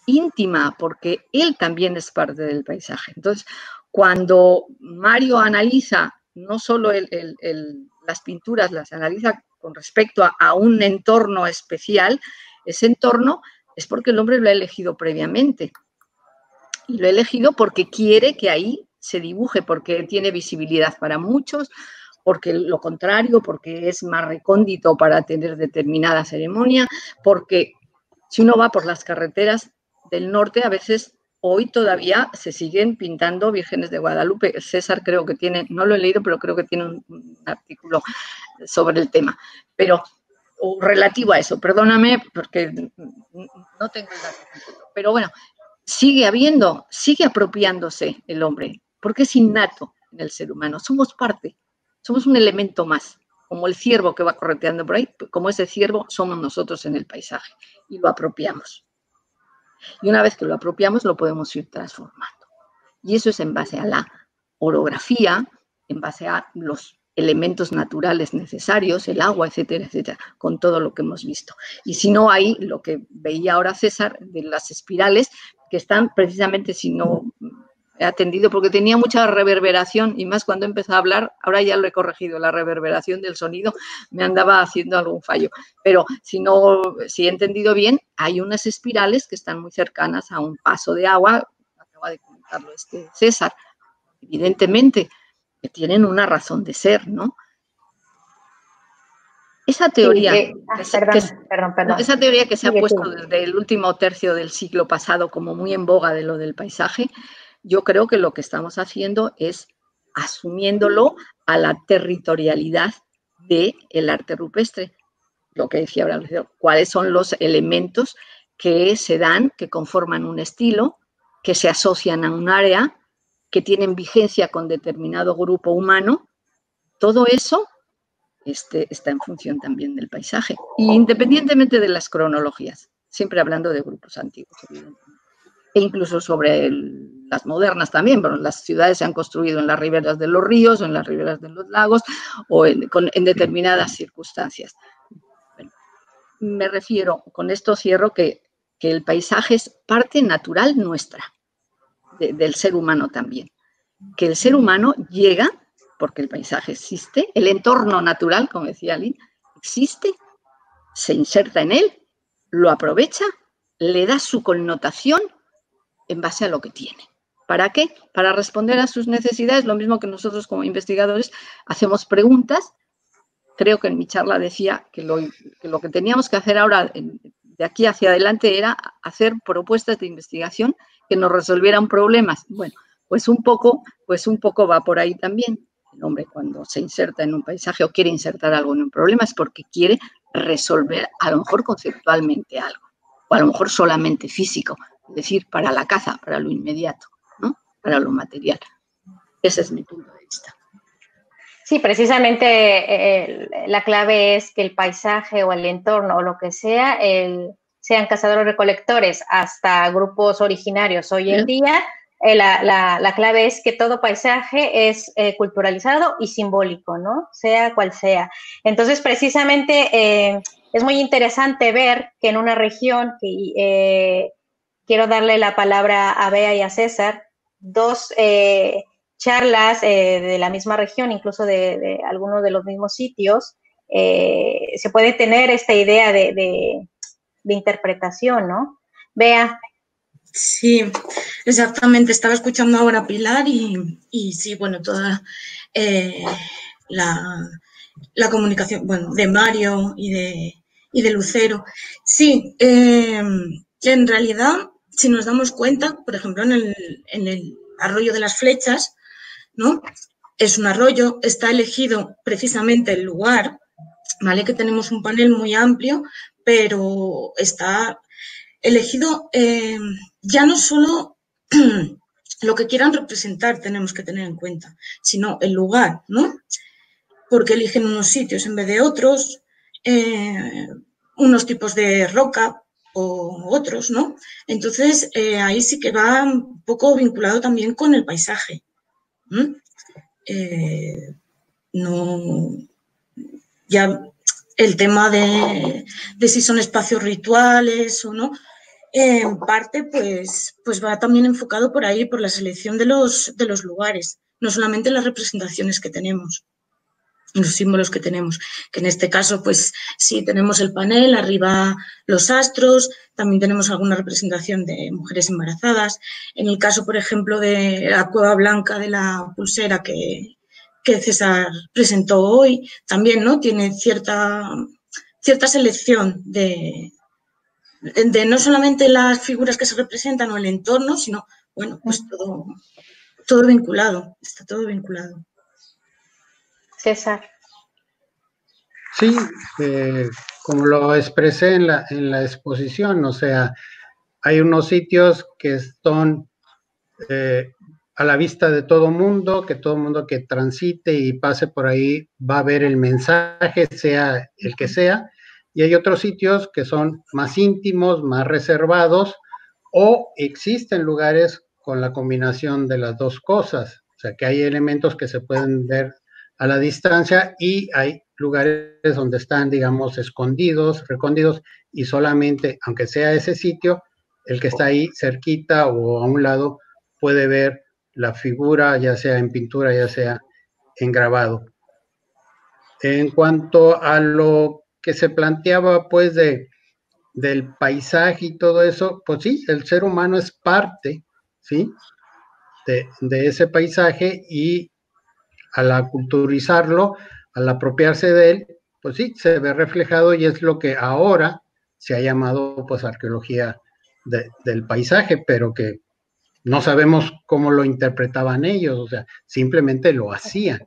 íntima porque él también es parte del paisaje. Entonces, cuando Mario analiza no solo las pinturas, las analiza con respecto a un entorno especial, ese entorno es porque el hombre lo ha elegido previamente. Y lo ha elegido porque quiere que ahí se dibuje, porque tiene visibilidad para muchos, porque lo contrario, porque es más recóndito para tener determinada ceremonia, porque si uno va por las carreteras del norte, a veces hoy todavía se siguen pintando vírgenes de Guadalupe. César creo que tiene, no lo he leído, pero creo que tiene un artículo sobre el tema. Pero relativo a eso, perdóname porque no tengo el dato. Pero bueno, sigue apropiándose el hombre, porque es innato en el ser humano. Somos parte, somos un elemento más, como el ciervo que va correteando por ahí, como ese ciervo somos nosotros en el paisaje y lo apropiamos. Y una vez que lo apropiamos, lo podemos ir transformando. Y eso es en base a la orografía, en base a los elementos naturales necesarios, el agua, etcétera, etcétera, con todo lo que hemos visto. Y si no, hay lo que veía ahora César de las espirales, que están precisamente, si no he atendido, porque tenía mucha reverberación, y más cuando empezó a hablar, ahora ya lo he corregido, la reverberación del sonido me andaba haciendo algún fallo. Pero si he entendido bien, hay unas espirales que están muy cercanas a un paso de agua, acaba de comentarlo César, evidentemente, que tienen una razón de ser, ¿no? Esa teoría, esa teoría que se ha puesto desde el último tercio del siglo pasado como muy en boga de lo del paisaje, yo creo que lo que estamos haciendo es asumiéndolo a la territorialidad del arte rupestre. Lo que decía ahora, cuáles son los elementos que se dan, que conforman un estilo, que se asocian a un área que tienen vigencia con determinado grupo humano, todo eso está en función también del paisaje, independientemente de las cronologías, siempre hablando de grupos antiguos, evidentemente. E incluso sobre las modernas también, pero las ciudades se han construido en las riberas de los ríos o en las riberas de los lagos o en determinadas circunstancias. Bueno, me refiero, con esto cierro, que el paisaje es parte natural nuestra, del ser humano también. Que el ser humano llega, porque el paisaje existe, el entorno natural, como decía Aline, existe, se inserta en él, lo aprovecha, le da su connotación en base a lo que tiene. ¿Para qué? Para responder a sus necesidades, lo mismo que nosotros como investigadores hacemos preguntas. Creo que en mi charla decía que lo que teníamos que hacer ahora, de aquí hacia adelante, era hacer propuestas de investigación que nos resolvieran problemas. Bueno, pues un poco va por ahí también. El hombre, cuando se inserta en un paisaje o quiere insertar algo en un problema, es porque quiere resolver, a lo mejor conceptualmente algo, o a lo mejor solamente físico, es decir, para la caza, para lo inmediato, ¿no? Para lo material. Ese es mi punto de vista. Sí, precisamente la clave es que el paisaje o el entorno o lo que sea, sean cazadores-recolectores hasta grupos originarios hoy en día, la clave es que todo paisaje es culturalizado y simbólico, ¿no? Sea cual sea. Entonces, precisamente es muy interesante ver que en una región, quiero darle la palabra a Bea y a César, dos charlas de la misma región, incluso de algunos de los mismos sitios, se puede tener esta idea de interpretación, ¿no? Bea. Sí, exactamente. Estaba escuchando ahora a Pilar y sí, bueno, toda la comunicación, bueno, de Mario y de Lucero. Sí, en realidad, si nos damos cuenta, por ejemplo, en el arroyo de las Flechas, ¿no? Es un arroyo, está elegido precisamente el lugar, ¿vale? Que tenemos un panel muy amplio, pero está elegido ya no solo lo que quieran representar tenemos que tener en cuenta, sino el lugar, ¿no? Porque eligen unos sitios en vez de otros, unos tipos de roca o otros, ¿no? Entonces, ahí sí que va un poco vinculado también con el paisaje. No, ya el tema de si son espacios rituales o no, en parte pues va también enfocado por ahí, por la selección de los lugares, no solamente las representaciones que tenemos, los símbolos que tenemos, que en este caso pues sí tenemos el panel, arriba los astros, también tenemos alguna representación de mujeres embarazadas. En el caso, por ejemplo, de la cueva blanca de la pulsera que César presentó hoy, también, ¿no? Tiene cierta selección de no solamente las figuras que se representan o el entorno, sino, bueno, pues todo vinculado, está todo vinculado. César. Sí, como lo expresé en la exposición, o sea, hay unos sitios que están a la vista de todo mundo que transite y pase por ahí va a ver el mensaje, sea el que sea, y hay otros sitios que son más íntimos, más reservados, o existen lugares con la combinación de las dos cosas, o sea, que hay elementos que se pueden ver a la distancia y hay lugares donde están, digamos, escondidos, recóndidos, y solamente, aunque sea ese sitio, el que está ahí cerquita o a un lado puede ver la figura, ya sea en pintura, ya sea en grabado. En cuanto a lo que se planteaba, pues, del paisaje y todo eso, pues sí, el ser humano es parte, ¿sí?, de ese paisaje, y al aculturizarlo, al apropiarse de él, pues sí, se ve reflejado, y es lo que ahora se ha llamado, pues, arqueología del paisaje, pero que no sabemos cómo lo interpretaban ellos, o sea, simplemente lo hacían.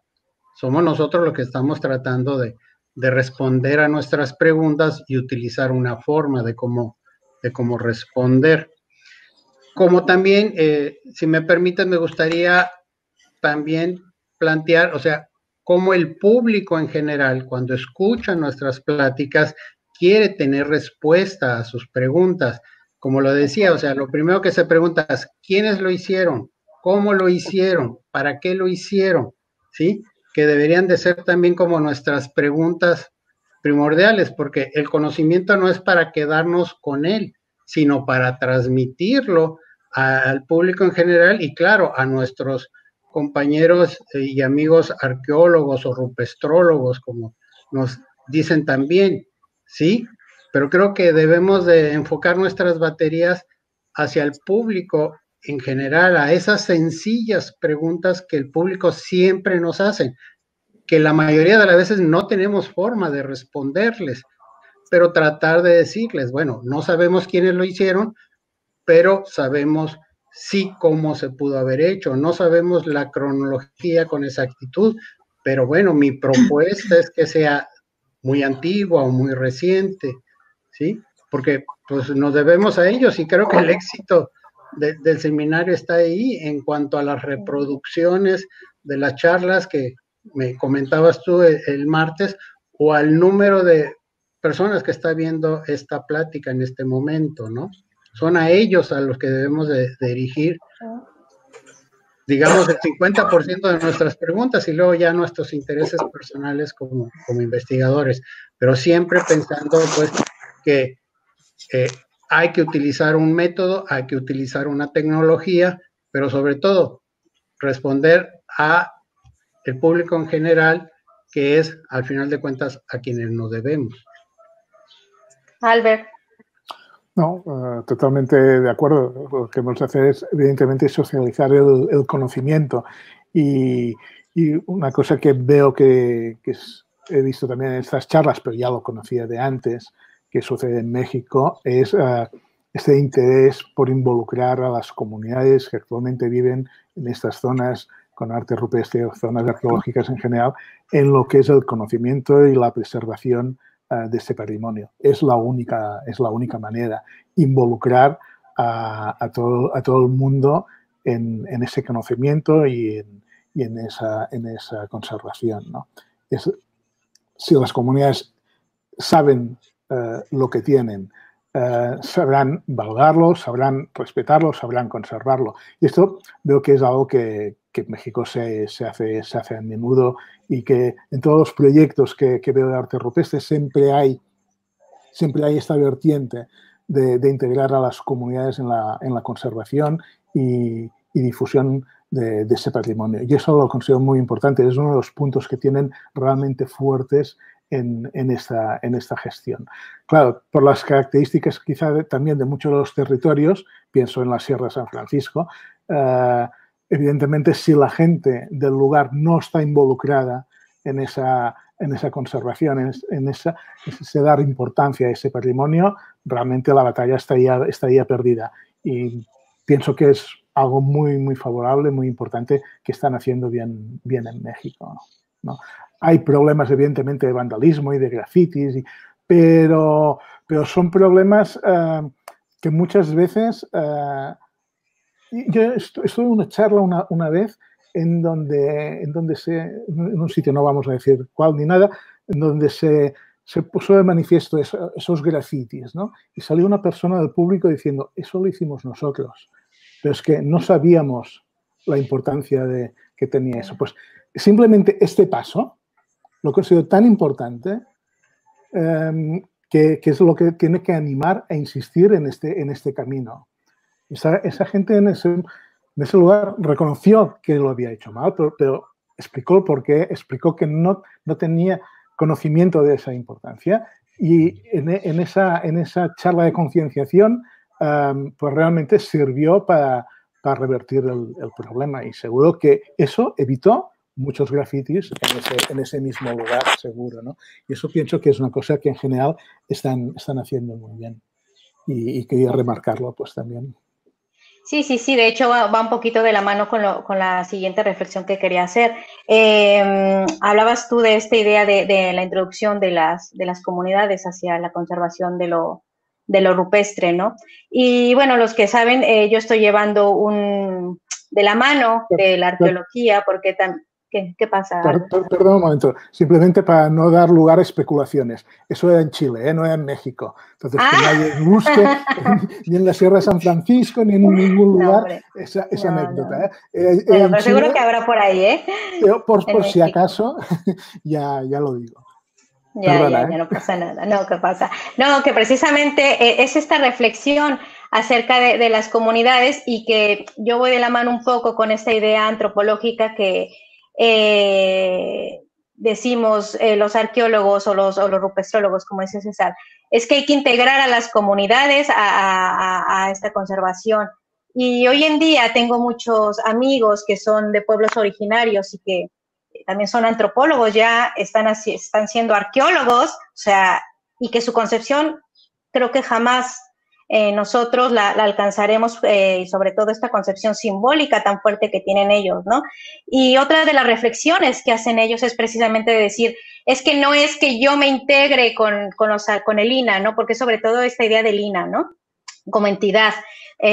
Somos nosotros los que estamos tratando de responder a nuestras preguntas y utilizar una forma de cómo responder. como también, si me permiten, me gustaría también plantear, o sea, cómo el público en general, cuando escucha nuestras pláticas, quiere tener respuesta a sus preguntas. Como lo decía, o sea, lo primero que se pregunta es, ¿quiénes lo hicieron? ¿Cómo lo hicieron? ¿Para qué lo hicieron? ¿Sí? Que deberían de ser también como nuestras preguntas primordiales, porque el conocimiento no es para quedarnos con él, sino para transmitirlo al público en general y, claro, a nuestros compañeros y amigos arqueólogos o rupestrólogos, como nos dicen también, ¿sí? Pero creo que debemos de enfocar nuestras baterías hacia el público en general, a esas sencillas preguntas que el público siempre nos hace, que la mayoría de las veces no tenemos forma de responderles, pero tratar de decirles, bueno, no sabemos quiénes lo hicieron, pero sabemos sí cómo se pudo haber hecho, no sabemos la cronología con exactitud, pero bueno, mi propuesta es que sea muy antigua o muy reciente, ¿sí? Porque pues nos debemos a ellos y creo que el éxito del seminario está ahí en cuanto a las reproducciones de las charlas que me comentabas tú el martes o al número de personas que está viendo esta plática en este momento, ¿no? Son a ellos a los que debemos de dirigir, digamos, el 50% de nuestras preguntas y luego ya nuestros intereses personales como investigadores, pero siempre pensando pues que hay que utilizar un método, hay que utilizar una tecnología, pero sobre todo responder a el público en general, que es al final de cuentas a quienes nos debemos. Albert. No, totalmente de acuerdo. Lo que hemos de hacer es, evidentemente, socializar el conocimiento. Y una cosa que veo que he visto también en estas charlas, pero ya lo conocía de antes, que sucede en México, es este interés por involucrar a las comunidades que actualmente viven en estas zonas con arte rupestre, zonas arqueológicas en general, en lo que es el conocimiento y la preservación de este patrimonio. Es la única manera, involucrar a todo el mundo en ese conocimiento y en esa conservación, ¿no? Si las comunidades saben lo que tienen, sabrán valorarlo, sabrán respetarlo, sabrán conservarlo. Y esto veo que es algo que en México se hace a menudo y que en todos los proyectos que veo de arte rupestre siempre hay esta vertiente de integrar a las comunidades en la conservación y difusión de ese patrimonio. Y eso lo considero muy importante. Es uno de los puntos que tienen realmente fuertes en esta gestión. Claro, por las características quizá también de muchos de los territorios, pienso en la Sierra de San Francisco, evidentemente si la gente del lugar no está involucrada en esa conservación, en ese dar importancia a ese patrimonio, realmente la batalla estaría perdida. Y pienso que es algo muy, muy favorable, muy importante que están haciendo bien en México, ¿no? Hay problemas, evidentemente, de vandalismo y de grafitis, pero son problemas que muchas veces... yo estuve en una charla una vez en un sitio, no vamos a decir cuál ni nada, en donde se puso de manifiesto esos grafitis, ¿no? Y salió una persona del público diciendo, eso lo hicimos nosotros, pero es que no sabíamos la importancia que tenía eso. Pues simplemente este paso lo considero tan importante que es lo que tiene que animar a insistir en este camino. Esa gente en ese lugar reconoció que lo había hecho mal, pero explicó por qué, explicó que no tenía conocimiento de esa importancia y en esa charla de concienciación pues realmente sirvió para revertir el problema y seguro que eso evitó muchos grafitis en ese mismo lugar, seguro, ¿no? Y eso pienso que es una cosa que en general están haciendo muy bien y quería remarcarlo pues también. Sí, de hecho va un poquito de la mano con la siguiente reflexión que quería hacer. Hablabas tú de esta idea de la introducción de las comunidades hacia la conservación de lo de lo rupestre, ¿no? Y bueno, los que saben, yo estoy llevando de la mano de la arqueología, porque ¿qué pasa? Perdón un momento, simplemente para no dar lugar a especulaciones. Eso era en Chile, no era en México. Entonces, que nadie busque ni en la Sierra de San Francisco, ni en ningún lugar esa anécdota. Bueno, pero seguro que habrá por ahí, ¿eh? Por si acaso, ya lo digo. Ya no pasa nada. No, ¿qué pasa? No, que precisamente es esta reflexión acerca de las comunidades, y que yo voy de la mano un poco con esta idea antropológica que decimos los arqueólogos o los rupestrólogos, como dice César, es que hay que integrar a las comunidades a esta conservación. Y hoy en día tengo muchos amigos que son de pueblos originarios y que también son antropólogos, ya están siendo arqueólogos, o sea, y que su concepción creo que jamás nosotros la alcanzaremos, y sobre todo esta concepción simbólica tan fuerte que tienen ellos, ¿no? Y otra de las reflexiones que hacen ellos es precisamente de decir, es que no es que yo me integre con el INAH, ¿no? Porque sobre todo esta idea del INAH, ¿no? Como entidad,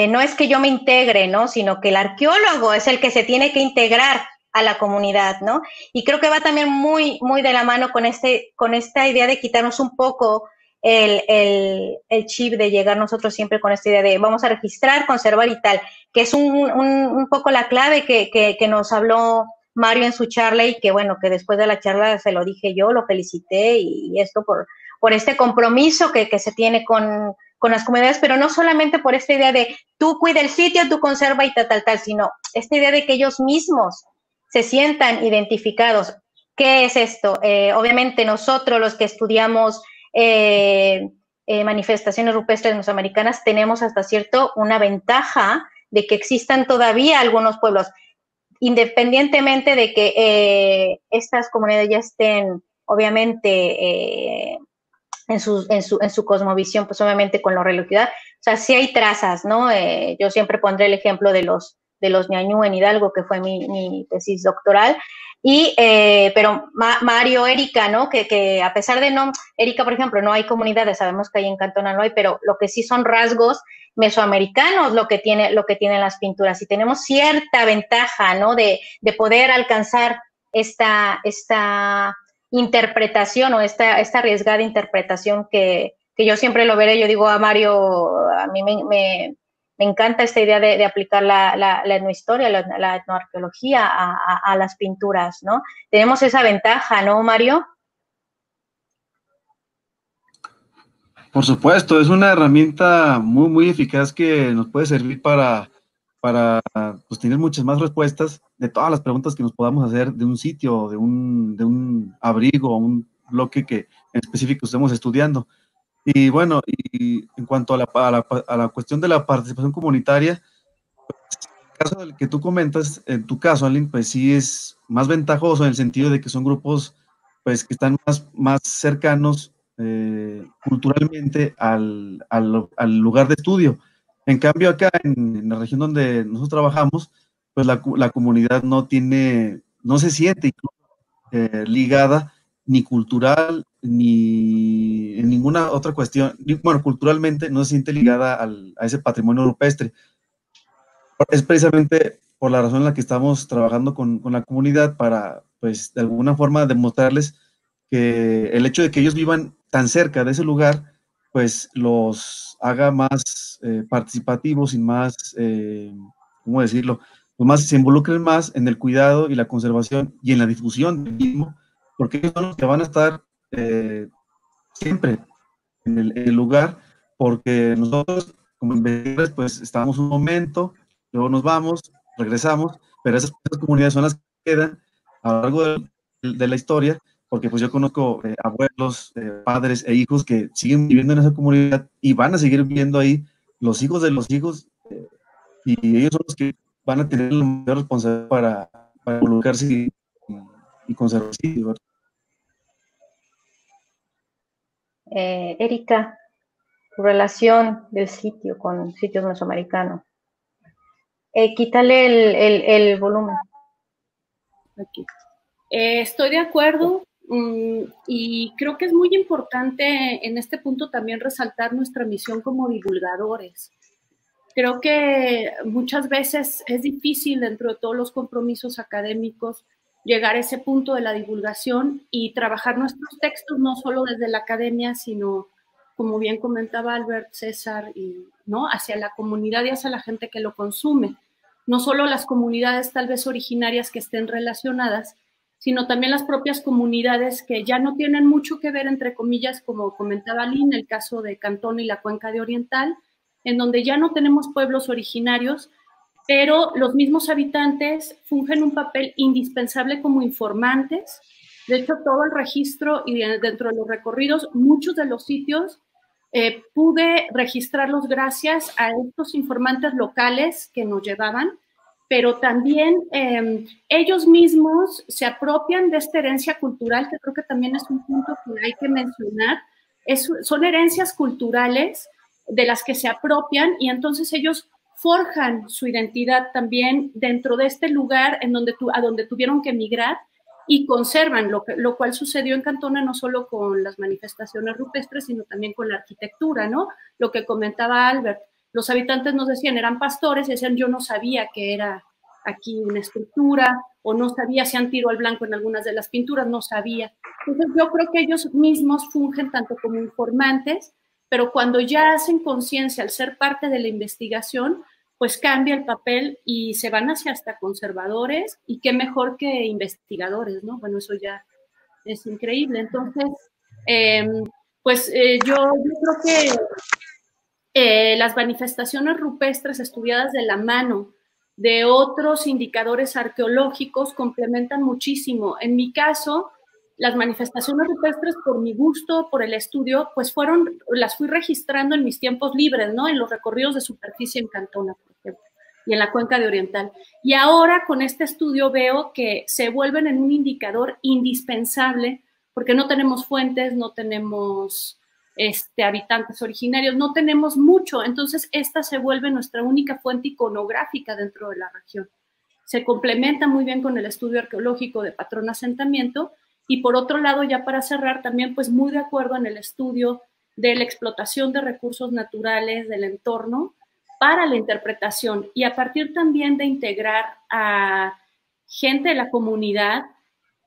no es que yo me integre, ¿no? Sino que el arqueólogo es el que se tiene que integrar a la comunidad, ¿no? Y creo que va también muy, muy de la mano con esta idea de quitarnos un poco el chip de llegar nosotros siempre con esta idea de vamos a registrar, conservar y tal, que es un poco la clave que nos habló Mario en su charla, y que bueno, que después de la charla se lo dije yo, lo felicité, y esto por este compromiso que se tiene con las comunidades, pero no solamente por esta idea de tú cuida el sitio, tú conserva y tal, sino esta idea de que ellos mismos se sientan identificados. ¿Qué es esto? Obviamente nosotros los que estudiamos manifestaciones rupestres mesoamericanas tenemos hasta cierto una ventaja de que existan todavía algunos pueblos, independientemente de que estas comunidades ya estén obviamente en su cosmovisión, pues obviamente con la religiosidad, o sea, sí hay trazas, ¿no? Yo siempre pondré el ejemplo de los ñañú en Hidalgo, que fue mi tesis doctoral, pero Mario, Erika, ¿no? Que a pesar de Erika, por ejemplo, no hay comunidades, sabemos que hay en Cantona no hay, pero lo que sí son rasgos mesoamericanos, lo que tienen las pinturas, y tenemos cierta ventaja, ¿no? De poder alcanzar esta interpretación, o esta arriesgada interpretación que yo siempre lo veré. Yo digo a Mario, a mí me encanta esta idea de aplicar la etnohistoria, la etnoarqueología a las pinturas, ¿no? Tenemos esa ventaja, ¿no, Mario? Por supuesto, es una herramienta muy, muy eficaz que nos puede servir para pues, tener muchas más respuestas de todas las preguntas que nos podamos hacer de un sitio, de un abrigo, un bloque que en específico estemos estudiando. Y bueno, y en cuanto a la cuestión de la participación comunitaria, pues, el caso del que tú comentas, en tu caso, Aline, pues sí es más ventajoso en el sentido de que son grupos pues que están más cercanos culturalmente al lugar de estudio. En cambio, acá en la región donde nosotros trabajamos, pues la comunidad no se siente ligada ni cultural ni en ninguna otra cuestión. Bueno, culturalmente no se siente ligada a ese patrimonio rupestre. Es precisamente por la razón en la que estamos trabajando con la comunidad para, pues, de alguna forma demostrarles que el hecho de que ellos vivan tan cerca de ese lugar, pues los haga más participativos y más, ¿cómo decirlo? Pues más, se involucren más en el cuidado y la conservación y en la difusión del mismo, porque ellos son los que van a estar siempre en el lugar, porque nosotros como investigadores pues estamos un momento, luego nos vamos, regresamos, pero esas comunidades son las que quedan a lo largo de la historia, porque pues yo conozco abuelos, padres e hijos que siguen viviendo en esa comunidad y van a seguir viviendo ahí, los hijos de los hijos, y ellos son los que van a tener la mayor responsabilidad para involucrarse y conservar. Erika, tu relación del sitio con sitios mesoamericanos. Quítale el volumen. Aquí. Estoy de acuerdo Y creo que es muy importante en este punto también resaltar nuestra misión como divulgadores. Creo que muchas veces es difícil dentro de todos los compromisos académicos llegar a ese punto de la divulgación y trabajar nuestros textos no solo desde la academia, sino, como bien comentaba Albert, César, ¿no? Hacia la comunidad y hacia la gente que lo consume. No solo las comunidades tal vez originarias que estén relacionadas, sino también las propias comunidades que ya no tienen mucho que ver, entre comillas, como comentaba Lynn, el caso de Cantón y la Cuenca de Oriental, en donde ya no tenemos pueblos originarios, pero los mismos habitantes fungen un papel indispensable como informantes. De hecho, todo el registro y dentro de los recorridos, muchos de los sitios pude registrarlos gracias a estos informantes locales que nos llevaban, pero también ellos mismos se apropian de esta herencia cultural, que creo que también es un punto que hay que mencionar. Son herencias culturales de las que se apropian y entonces ellos forjan su identidad también dentro de este lugar a donde tuvieron que emigrar y conservan, lo cual sucedió en Cantona no solo con las manifestaciones rupestres, sino también con la arquitectura, ¿no? Lo que comentaba Albert, los habitantes nos decían, eran pastores, y decían, yo no sabía que era aquí una estructura, o no sabía, hacían tiro al blanco en algunas de las pinturas, no sabía. Entonces yo creo que ellos mismos fungen tanto como informantes, pero cuando ya hacen conciencia al ser parte de la investigación, pues cambia el papel y se van hacia hasta conservadores, y qué mejor que investigadores, ¿no? Bueno, eso ya es increíble. Entonces, yo creo que las manifestaciones rupestres estudiadas de la mano de otros indicadores arqueológicos complementan muchísimo. En mi caso, las manifestaciones rupestres, por mi gusto, por el estudio, pues las fui registrando en mis tiempos libres, ¿no? En los recorridos de superficie en Cantona, por ejemplo, y en la Cuenca de Oriental. Y ahora con este estudio veo que se vuelven en un indicador indispensable, porque no tenemos fuentes, no tenemos habitantes originarios, no tenemos mucho. Entonces, esta se vuelve nuestra única fuente iconográfica dentro de la región. Se complementa muy bien con el estudio arqueológico de patrón asentamiento. Y por otro lado, ya para cerrar, también pues muy de acuerdo en el estudio de la explotación de recursos naturales del entorno para la interpretación, y a partir también de integrar a gente de la comunidad.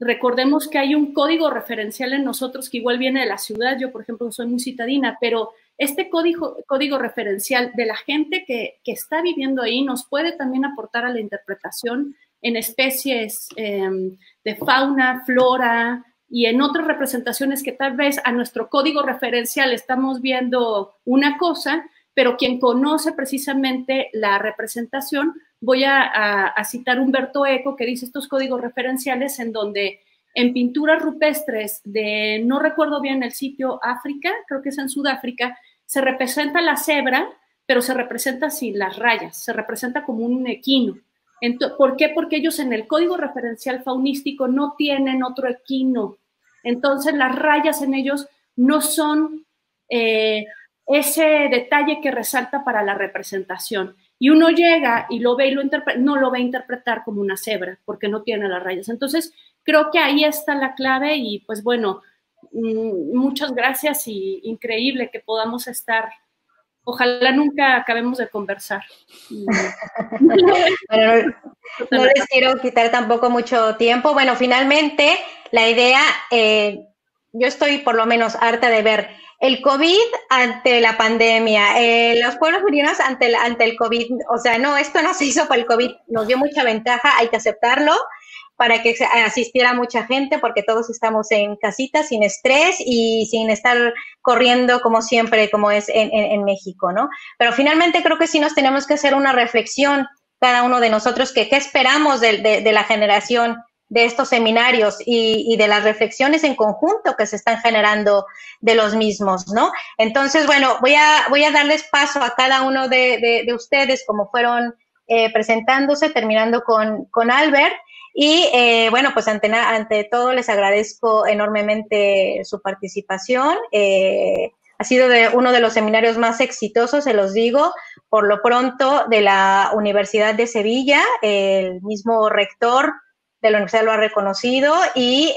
Recordemos que hay un código referencial en nosotros que igual viene de la ciudad. Yo, por ejemplo, soy muy citadina, pero este código referencial de la gente que está viviendo ahí nos puede también aportar a la interpretación en especies de fauna, flora y en otras representaciones que tal vez a nuestro código referencial estamos viendo una cosa, pero quien conoce precisamente la representación, voy a citar Humberto Eco, que dice estos códigos referenciales en donde en pinturas rupestres de, no recuerdo bien el sitio, África, creo que es en Sudáfrica, se representa la cebra, pero se representa sin las rayas, se representa como un equino. ¿Por qué? Porque ellos en el código referencial faunístico no tienen otro equino. Entonces las rayas en ellos no son ese detalle que resalta para la representación. Y uno llega y lo ve y no lo va a interpretar como una cebra porque no tiene las rayas. Entonces creo que ahí está la clave y pues bueno, muchas gracias y increíble que podamos estar. Ojalá nunca acabemos de conversar. Bueno, no les quiero quitar tampoco mucho tiempo. Bueno, finalmente, la idea, yo estoy por lo menos harta de ver el COVID ante la pandemia, los pueblos indígenas ante el COVID. O sea, no, esto no se hizo para el COVID, nos dio mucha ventaja, hay que aceptarlo, para que asistiera mucha gente, porque todos estamos en casita, sin estrés y sin estar corriendo como siempre, como es en México, ¿no? Pero finalmente creo que sí nos tenemos que hacer una reflexión, cada uno de nosotros, que qué esperamos de la generación de estos seminarios y de las reflexiones en conjunto que se están generando de los mismos, ¿no? Entonces, bueno, voy a darles paso a cada uno de ustedes, como fueron presentándose, terminando con Albert. Y bueno, pues ante todo les agradezco enormemente su participación. Ha sido uno de los seminarios más exitosos, se los digo, por lo pronto, de la Universidad de Sevilla. El mismo rector de la universidad lo ha reconocido y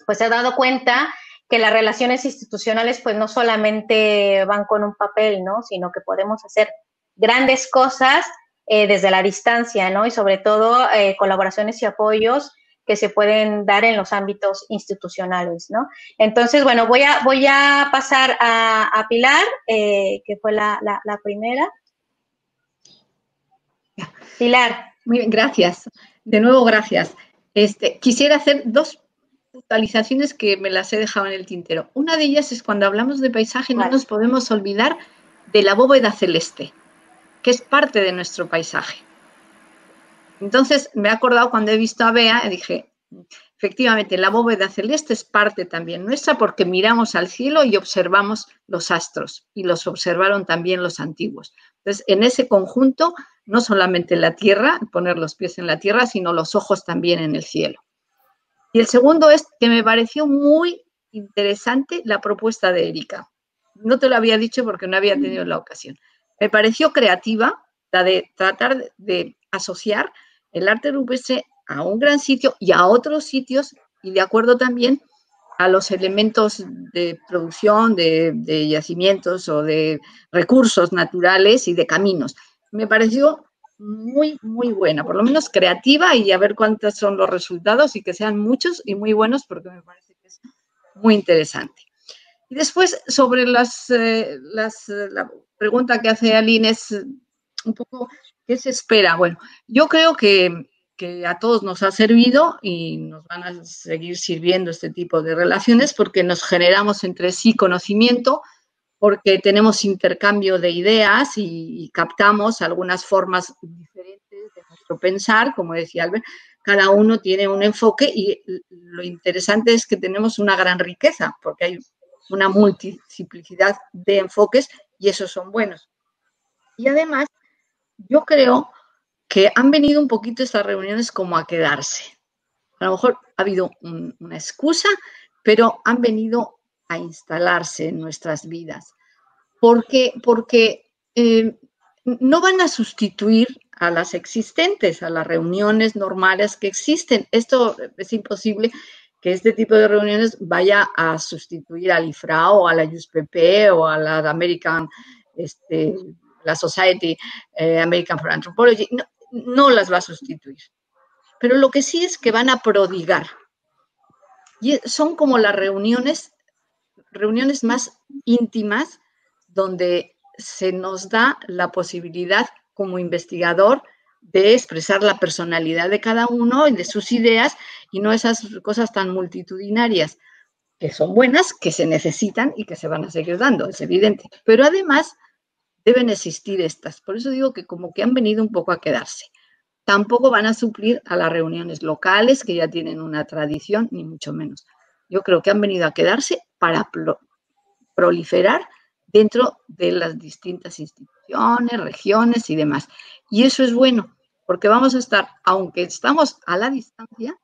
pues se ha dado cuenta que las relaciones institucionales pues no solamente van con un papel, ¿no? Sino que podemos hacer grandes cosas desde la distancia, ¿no? Y sobre todo colaboraciones y apoyos que se pueden dar en los ámbitos institucionales, ¿no? Entonces, bueno, voy a pasar a Pilar, que fue la primera. Pilar. Muy bien, gracias. De nuevo, gracias. Quisiera hacer dos puntualizaciones que me las he dejado en el tintero. Una de ellas es cuando hablamos de paisaje, no nos podemos olvidar de la bóveda celeste, que es parte de nuestro paisaje. Entonces, me he acordado cuando he visto a Bea y dije, efectivamente, la bóveda celeste es parte también nuestra porque miramos al cielo y observamos los astros y los observaron también los antiguos. Entonces, en ese conjunto, no solamente la tierra, poner los pies en la tierra, sino los ojos también en el cielo. Y el segundo es que me pareció muy interesante la propuesta de Erika. No te lo había dicho porque no había tenido la ocasión. Me pareció creativa la de tratar de asociar el arte rupestre a un gran sitio y a otros sitios y de acuerdo también a los elementos de producción de yacimientos o de recursos naturales y de caminos. Me pareció muy, muy buena, por lo menos creativa y a ver cuántos son los resultados y que sean muchos y muy buenos porque me parece que es muy interesante. Y después sobre la pregunta que hace Aline es un poco ¿qué se espera? Bueno, yo creo que a todos nos ha servido y nos van a seguir sirviendo este tipo de relaciones porque nos generamos entre sí conocimiento, porque tenemos intercambio de ideas y captamos algunas formas diferentes de nuestro pensar, como decía Albert, cada uno tiene un enfoque y lo interesante es que tenemos una gran riqueza, porque hay una multiplicidad de enfoques y esos son buenos. Y además, yo creo que han venido un poquito estas reuniones como a quedarse. A lo mejor ha habido una excusa, pero han venido a instalarse en nuestras vidas. Porque no van a sustituir a las existentes, a las reuniones normales que existen. Esto es imposible que este tipo de reuniones vaya a sustituir al IFRAO o a la USPP o a la American, la Society American for Anthropology. No las va a sustituir. Pero lo que sí es que van a prodigar. Y son como las reuniones más íntimas donde se nos da la posibilidad como investigador de expresar la personalidad de cada uno y de sus ideas y no esas cosas tan multitudinarias que son buenas, que se necesitan y que se van a seguir dando, es evidente. Pero además deben existir estas. Por eso digo que como que han venido un poco a quedarse. Tampoco van a suplir a las reuniones locales que ya tienen una tradición, ni mucho menos. Yo creo que han venido a quedarse para proliferar dentro de las distintas instituciones, regiones y demás. Y eso es bueno, porque vamos a estar, aunque estamos a la distancia,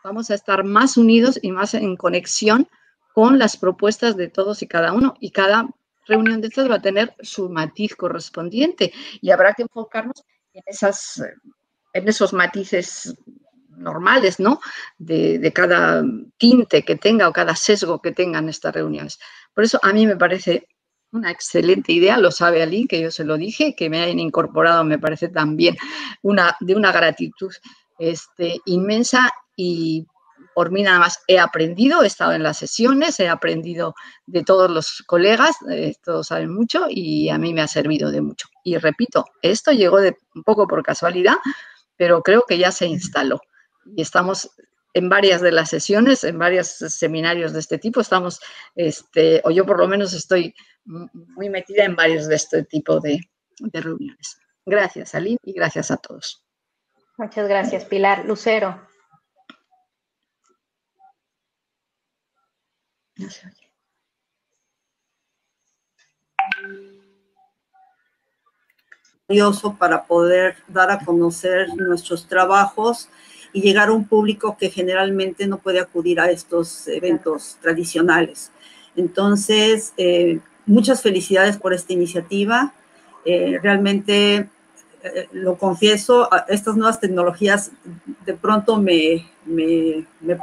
vamos a estar más unidos y más en conexión con las propuestas de todos y cada uno. Y cada reunión de estas va a tener su matiz correspondiente y habrá que enfocarnos en esos matices normales, ¿no? De cada tinte que tenga o cada sesgo que tengan estas reuniones. Por eso a mí me parece una excelente idea, lo sabe Aline, que yo se lo dije, que me hayan incorporado me parece también de una gratitud inmensa y por mí nada más he aprendido, he estado en las sesiones, he aprendido de todos los colegas, todos saben mucho y a mí me ha servido de mucho. Y repito, esto llegó un poco por casualidad, pero creo que ya se instaló. Y estamos en varias de las sesiones, en varios seminarios de este tipo, estamos, o yo por lo menos estoy muy metida en varios de este tipo de reuniones. Gracias, Aline, y gracias a todos. Muchas gracias, Pilar. Lucero. No se oye. Para poder dar a conocer nuestros trabajos y llegar a un público que generalmente no puede acudir a estos eventos tradicionales. Entonces, muchas felicidades por esta iniciativa. Realmente, lo confieso, estas nuevas tecnologías de pronto me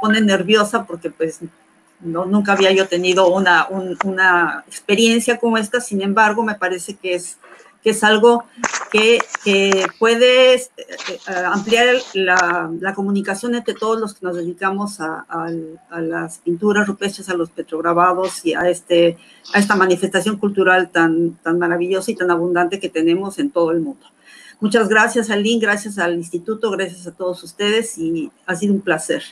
ponen nerviosa porque pues nunca había yo tenido una experiencia como esta, sin embargo, me parece que es algo que puede ampliar la comunicación entre todos los que nos dedicamos a las pinturas rupestres, a los petrograbados y a esta manifestación cultural tan maravillosa y tan abundante que tenemos en todo el mundo. Muchas gracias, Aline, gracias al instituto, gracias a todos ustedes, y ha sido un placer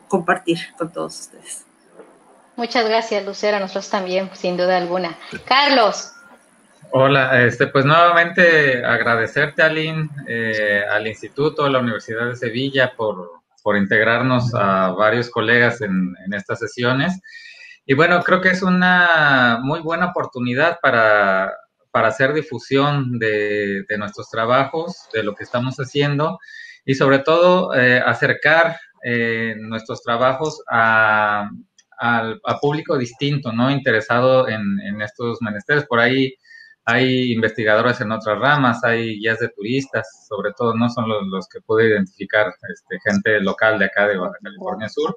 compartir con todos ustedes. Muchas gracias, Lucero, a nosotros también, sin duda alguna. Carlos. Hola, pues nuevamente agradecerte, Aline, al instituto, a la Universidad de Sevilla por integrarnos a varios colegas en estas sesiones. Y bueno, creo que es una muy buena oportunidad para hacer difusión de nuestros trabajos, de lo que estamos haciendo, y sobre todo acercar nuestros trabajos a público distinto, ¿no? Interesado en estos menesteres. Por ahí hay investigadores en otras ramas, hay guías de turistas, sobre todo, no son los que pude identificar, gente local de acá de Baja California Sur.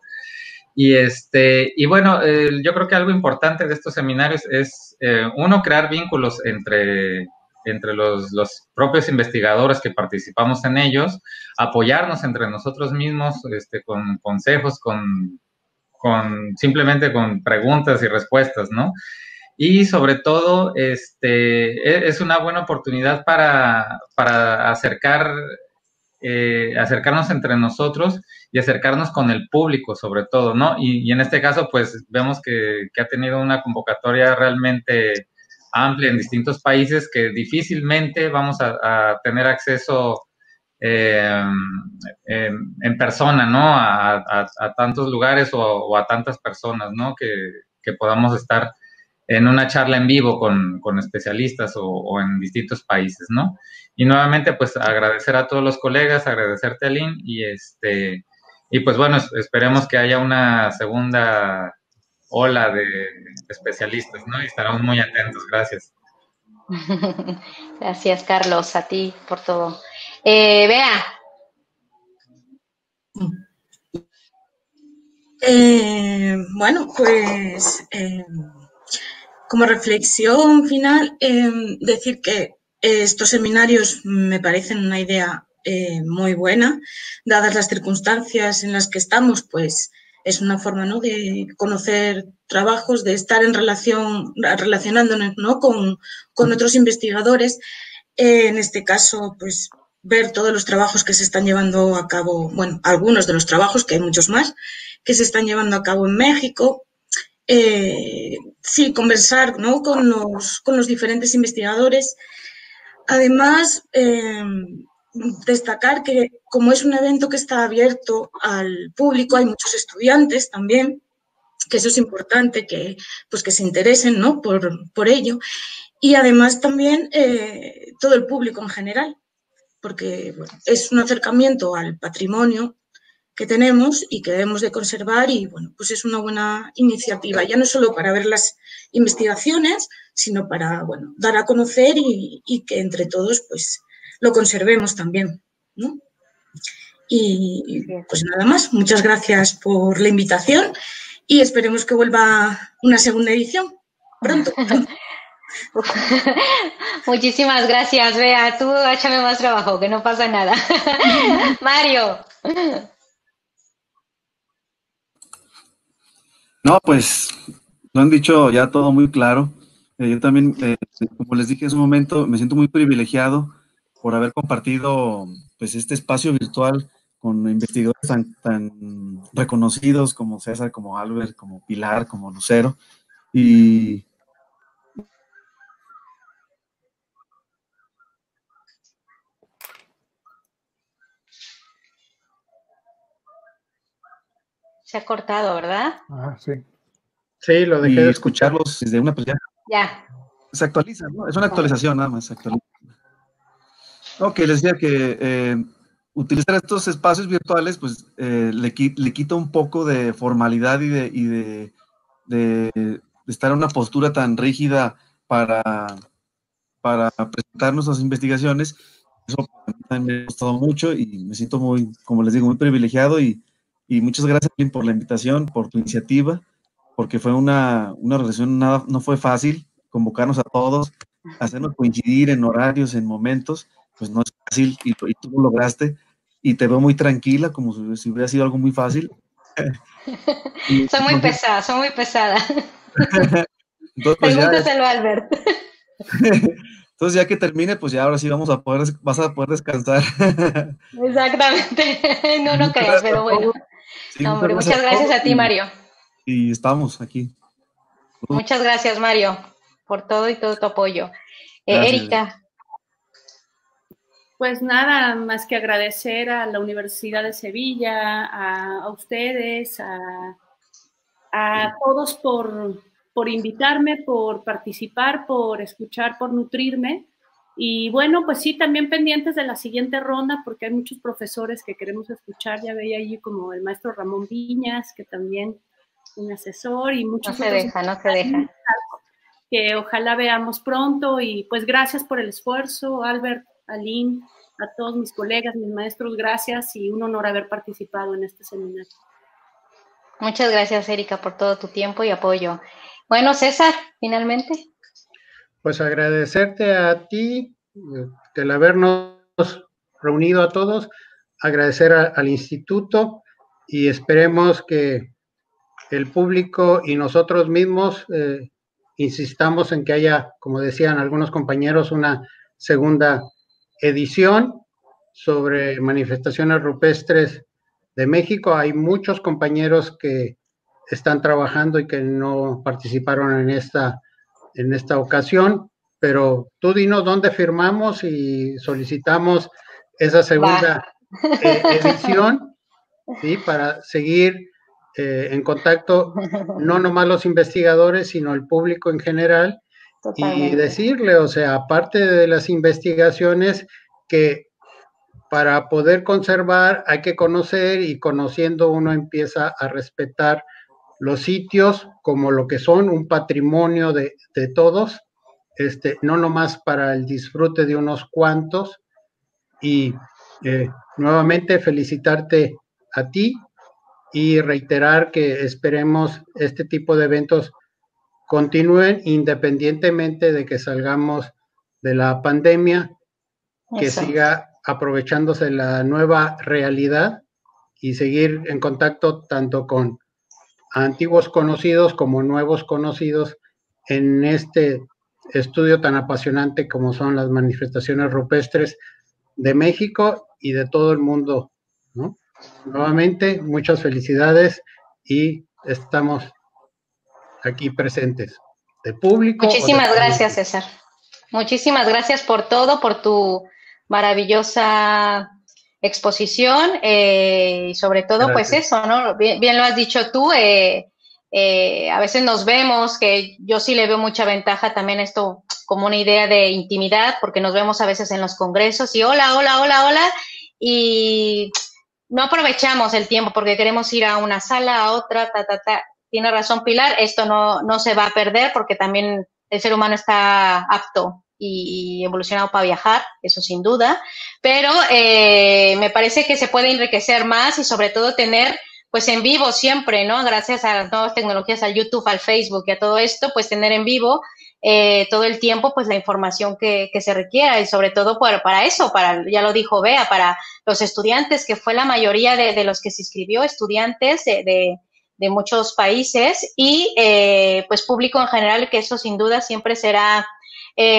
Y bueno, yo creo que algo importante de estos seminarios es, uno, crear vínculos entre los propios investigadores que participamos en ellos, apoyarnos entre nosotros mismos, con consejos, simplemente con preguntas y respuestas, ¿no? Y sobre todo, es una buena oportunidad para acercarnos entre nosotros y acercarnos con el público, sobre todo, ¿no? Y en este caso, pues, vemos que ha tenido una convocatoria realmente amplia en distintos países, que difícilmente vamos a tener acceso en persona, ¿no? A tantos lugares o a tantas personas, ¿no? Que podamos estar en una charla en vivo con especialistas o en distintos países, ¿no? Y nuevamente, pues, agradecer a todos los colegas, agradecerte, Aline, y pues bueno, esperemos que haya una segunda ola de especialistas, ¿no? Y estaremos muy atentos. Gracias. Gracias, Carlos, a ti por todo. Bea. Bueno, pues como reflexión final, decir que estos seminarios me parecen una idea muy buena, dadas las circunstancias en las que estamos, pues es una forma, ¿no?, de conocer trabajos, de estar en relacionándonos, ¿no?, con otros investigadores. En este caso, pues ver todos los trabajos que se están llevando a cabo, bueno, algunos de los trabajos, que hay muchos más, que se están llevando a cabo en México. Sí, conversar, ¿no?, con los diferentes investigadores. Además, destacar que como es un evento que está abierto al público, hay muchos estudiantes también, que eso es importante, que se interesen, ¿no?, por ello. Y además también todo el público en general, porque bueno, es un acercamiento al patrimonio que tenemos y que debemos de conservar, y bueno, pues es una buena iniciativa, ya no solo para ver las investigaciones, sino para, bueno, dar a conocer y que entre todos pues lo conservemos también, ¿no? Y pues nada más, muchas gracias por la invitación y esperemos que vuelva una segunda edición pronto. Muchísimas gracias, Bea. Tú échame más trabajo, que no pasa nada. Mario. No, pues lo han dicho ya todo muy claro. Yo también, como les dije en su momento, me siento muy privilegiado por haber compartido pues este espacio virtual con investigadores tan reconocidos como César, como Albert, como Pilar, como Lucero. Y se ha cortado, ¿verdad? Ah, sí. Sí, lo dejé de escucharlos desde una pues ya. Se actualiza, ¿no? Es una actualización nada más, se actualiza. Ok, les decía que utilizar estos espacios virtuales pues le quita un poco de formalidad y de estar en una postura tan rígida para presentar nuestras investigaciones. Eso también me ha gustado mucho y me siento muy, como les digo, muy privilegiado y muchas gracias por la invitación, por tu iniciativa porque fue una organización, no fue fácil convocarnos a todos, hacernos coincidir en horarios, en momentos, pues no es fácil, y tú lo lograste, y te veo muy tranquila, como si hubiera sido algo muy fácil. Soy muy pesada, soy muy pesada. Entonces, pues pregúntaselo a Albert. Entonces, ya que termine, pues ya ahora sí vas a poder descansar. Exactamente. No creas, pero bueno. Sí, no, hombre, muchas gracias a ti, Mario. Y estamos aquí. Muchas gracias, Mario, por todo y todo tu apoyo. Erika. Pues nada, más que agradecer a la Universidad de Sevilla, a ustedes, a todos por invitarme, por participar, por escuchar, por nutrirme. Y bueno, pues sí, también pendientes de la siguiente ronda, porque hay muchos profesores que queremos escuchar. Ya veía allí como el maestro Ramón Viñas, que también un asesor, y muchos otros. No se deja. Que ojalá veamos pronto. Y pues gracias por el esfuerzo, Albert, Aline, a todos mis colegas, mis maestros, gracias, y un honor haber participado en este seminario. Muchas gracias, Erika, por todo tu tiempo y apoyo. Bueno, César, finalmente. Pues agradecerte a ti el habernos reunido a todos, agradecer al instituto, y esperemos que el público y nosotros mismos insistamos en que haya, como decían algunos compañeros, una segunda edición sobre manifestaciones rupestres de México. Hay muchos compañeros que están trabajando y que no participaron en esta ocasión, pero tú dinos dónde firmamos y solicitamos esa segunda edición, ¿sí? Para seguir en contacto, no nomás los investigadores, sino el público en general. Totalmente. Y decirle, o sea, aparte de las investigaciones, que para poder conservar hay que conocer, y conociendo uno empieza a respetar los sitios como lo que son un patrimonio de todos, no nomás para el disfrute de unos cuantos. Y nuevamente felicitarte a ti y reiterar que esperemos este tipo de eventos continúen independientemente de que salgamos de la pandemia, que siga aprovechándose la nueva realidad y seguir en contacto tanto con antiguos conocidos como nuevos conocidos en este estudio tan apasionante como son las manifestaciones rupestres de México y de todo el mundo, ¿no? Nuevamente, muchas felicidades, y estamos aquí presentes, de público. Muchísimas gracias, César. Muchísimas gracias por todo, por tu maravillosa exposición, y sobre todo, gracias. Pues eso, ¿no? Bien lo has dicho tú, a veces nos vemos, que yo sí le veo mucha ventaja también esto como una idea de intimidad, porque nos vemos a veces en los congresos y hola, y no aprovechamos el tiempo porque queremos ir a una sala, a otra, Tiene razón Pilar, esto no se va a perder, porque también el ser humano está apto y evolucionado para viajar, eso sin duda, pero me parece que se puede enriquecer más y sobre todo tener pues en vivo siempre, ¿no? Gracias a las nuevas tecnologías, al YouTube, al Facebook y a todo esto, pues tener en vivo todo el tiempo pues la información que se requiera, y sobre todo para eso, ya lo dijo Bea, para los estudiantes, que fue la mayoría de los que se inscribió, estudiantes de muchos países, y pues público en general, que eso sin duda siempre será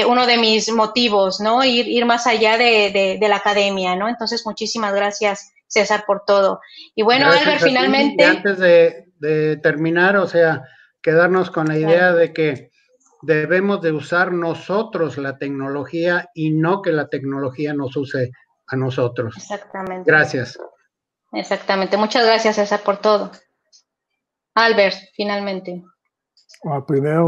uno de mis motivos, ¿no? Ir más allá de la academia, ¿no? Entonces, muchísimas gracias, César, por todo. Y bueno, gracias, Albert, finalmente... Y antes de terminar, o sea, quedarnos con la idea de que debemos de usar nosotros la tecnología y no que la tecnología nos use a nosotros. Exactamente. Gracias. Exactamente. Muchas gracias, César, por todo. Albert, finalmente. Bueno, primero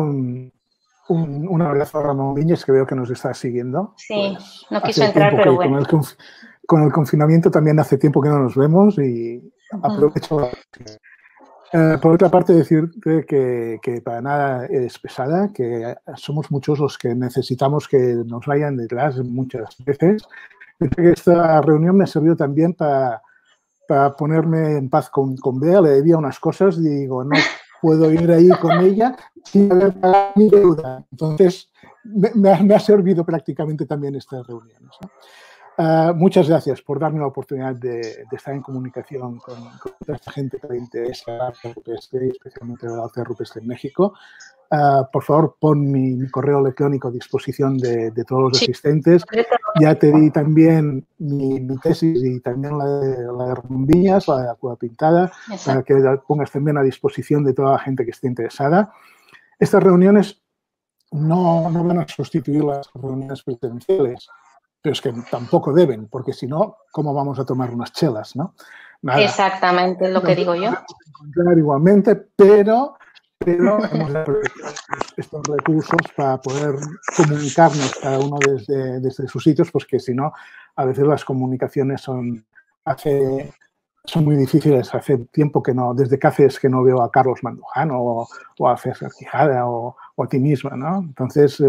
un abrazo a Ramón Viñas, que veo que nos está siguiendo. Sí, pues, no quiso entrar, pero bueno. Con el confinamiento también hace tiempo que no nos vemos y aprovecho. Por otra parte, decirte que para nada eres pesada, que somos muchos los que necesitamos que nos vayan detrás muchas veces. Esta reunión me ha servido también para ponerme en paz con Bea. Le debía unas cosas y digo, puedo ir ahí con ella sin haber pagado mi deuda. Entonces, me ha servido prácticamente también estas reuniones, ¿no? Muchas gracias por darme la oportunidad de estar en comunicación con toda esta gente que le interesa el arte rupestre, especialmente el arte rupestre en México. Por favor, pon mi correo electrónico a disposición de todos los asistentes. Ya te di también mi tesis y también la de Rumbillas, la de la Cueva Pintada, para que la pongas también a disposición de toda la gente que esté interesada. Estas reuniones no van a sustituir las reuniones presenciales, pero es que tampoco deben, porque si no, ¿cómo vamos a tomar unas chelas, no? Nada. Exactamente, es lo que digo yo. Encontrar igualmente, pero hemos de aprovechar estos recursos para poder comunicarnos cada uno desde sus sitios, pues que si no, a veces las comunicaciones son muy difíciles. Hace tiempo que no, desde que haces que no veo a Carlos Mandujano o a César Quijada o a ti misma, ¿no? Entonces,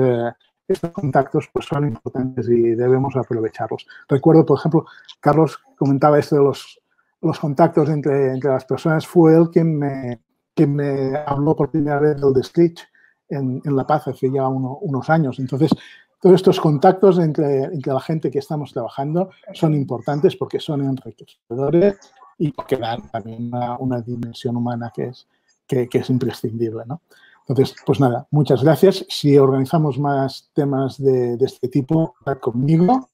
estos contactos pues, son importantes y debemos aprovecharlos. Recuerdo, por ejemplo, Carlos comentaba esto de los contactos entre las personas. Fue él quien me habló por primera vez del Desclich en La Paz hace ya unos años. Entonces, todos estos contactos entre la gente que estamos trabajando son importantes porque son enriquecedores y porque dan también una dimensión humana que es imprescindible, ¿no? Entonces, pues nada, muchas gracias. Si organizamos más temas de este tipo, conmigo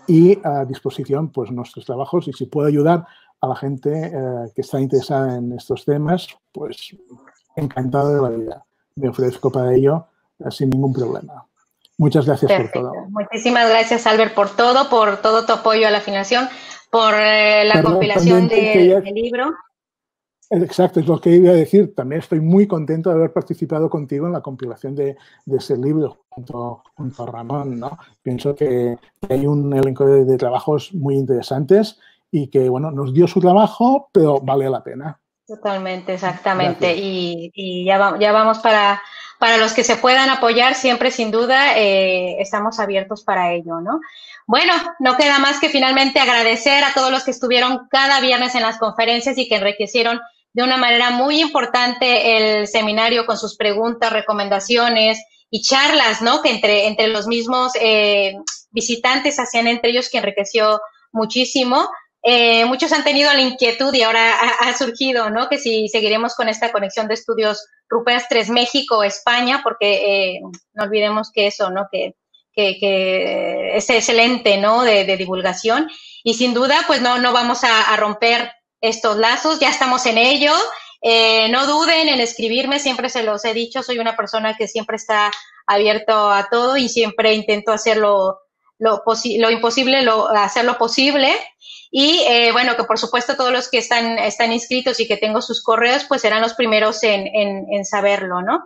y a disposición pues nuestros trabajos, y si puedo ayudar a la gente que está interesada en estos temas, pues encantado de la vida. Me ofrezco para ello sin ningún problema. Muchas gracias. Perfecto. Por todo. Muchísimas gracias, Albert, por todo tu apoyo a la financiación, por la compilación del libro. Exacto, es lo que iba a decir. También estoy muy contento de haber participado contigo en la compilación de ese libro junto a Ramón, ¿no? Pienso que hay un elenco de trabajos muy interesantes y que, bueno, nos dio su trabajo, pero vale la pena. Totalmente, exactamente. Y ya vamos para los que se puedan apoyar, siempre sin duda estamos abiertos para ello, ¿no? Bueno, no queda más que finalmente agradecer a todos los que estuvieron cada viernes en las conferencias y que enriquecieron de una manera muy importante el seminario con sus preguntas, recomendaciones y charlas, ¿no? Que entre los mismos visitantes hacían entre ellos, que enriqueció muchísimo. Muchos han tenido la inquietud y ahora ha surgido, ¿no? Que si seguiremos con esta conexión de estudios rupestres México-España, porque no olvidemos que eso, ¿no? Que es excelente, ¿no? De divulgación. Y sin duda, pues no vamos a romper estos lazos, ya estamos en ello. No duden en escribirme, siempre se los he dicho, soy una persona que siempre está abierto a todo y siempre intento hacer lo imposible, hacer lo posible. Y bueno, que por supuesto todos los que están inscritos y que tengo sus correos, pues serán los primeros en saberlo, ¿no?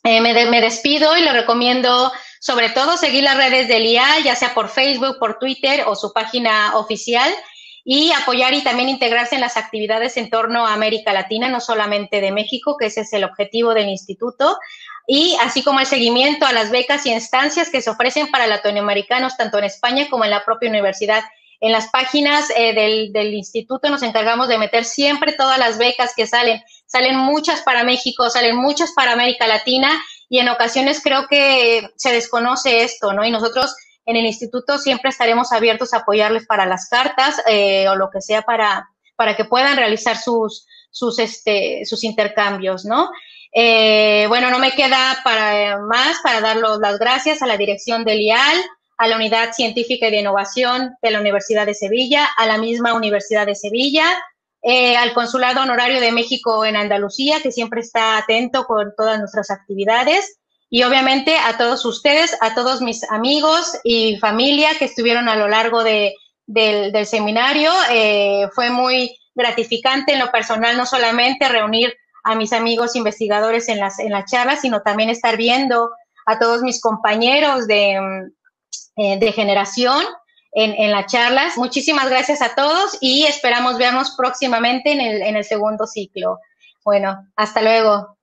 Me despido y les recomiendo sobre todo seguir las redes del IAL, ya sea por Facebook, por Twitter o su página oficial, y apoyar y también integrarse en las actividades en torno a América Latina, no solamente de México, que ese es el objetivo del instituto, y así como el seguimiento a las becas y estancias que se ofrecen para latinoamericanos, tanto en España como en la propia universidad. En las páginas del instituto nos encargamos de meter siempre todas las becas que salen muchas para México, salen muchas para América Latina, y en ocasiones creo que se desconoce esto, ¿no? Y nosotros en el instituto siempre estaremos abiertos a apoyarles para las cartas o lo que sea para que puedan realizar sus intercambios, ¿no? Bueno, no me queda para dar las gracias a la dirección del IAL, a la Unidad Científica y de Innovación de la Universidad de Sevilla, a la misma Universidad de Sevilla, al Consulado Honorario de México en Andalucía, que siempre está atento con todas nuestras actividades, y obviamente a todos ustedes, a todos mis amigos y familia que estuvieron a lo largo del seminario. Fue muy gratificante en lo personal, no solamente reunir a mis amigos investigadores en las charlas, sino también estar viendo a todos mis compañeros de generación en las charlas. Muchísimas gracias a todos y esperamos vernos próximamente en el segundo ciclo. Bueno, hasta luego.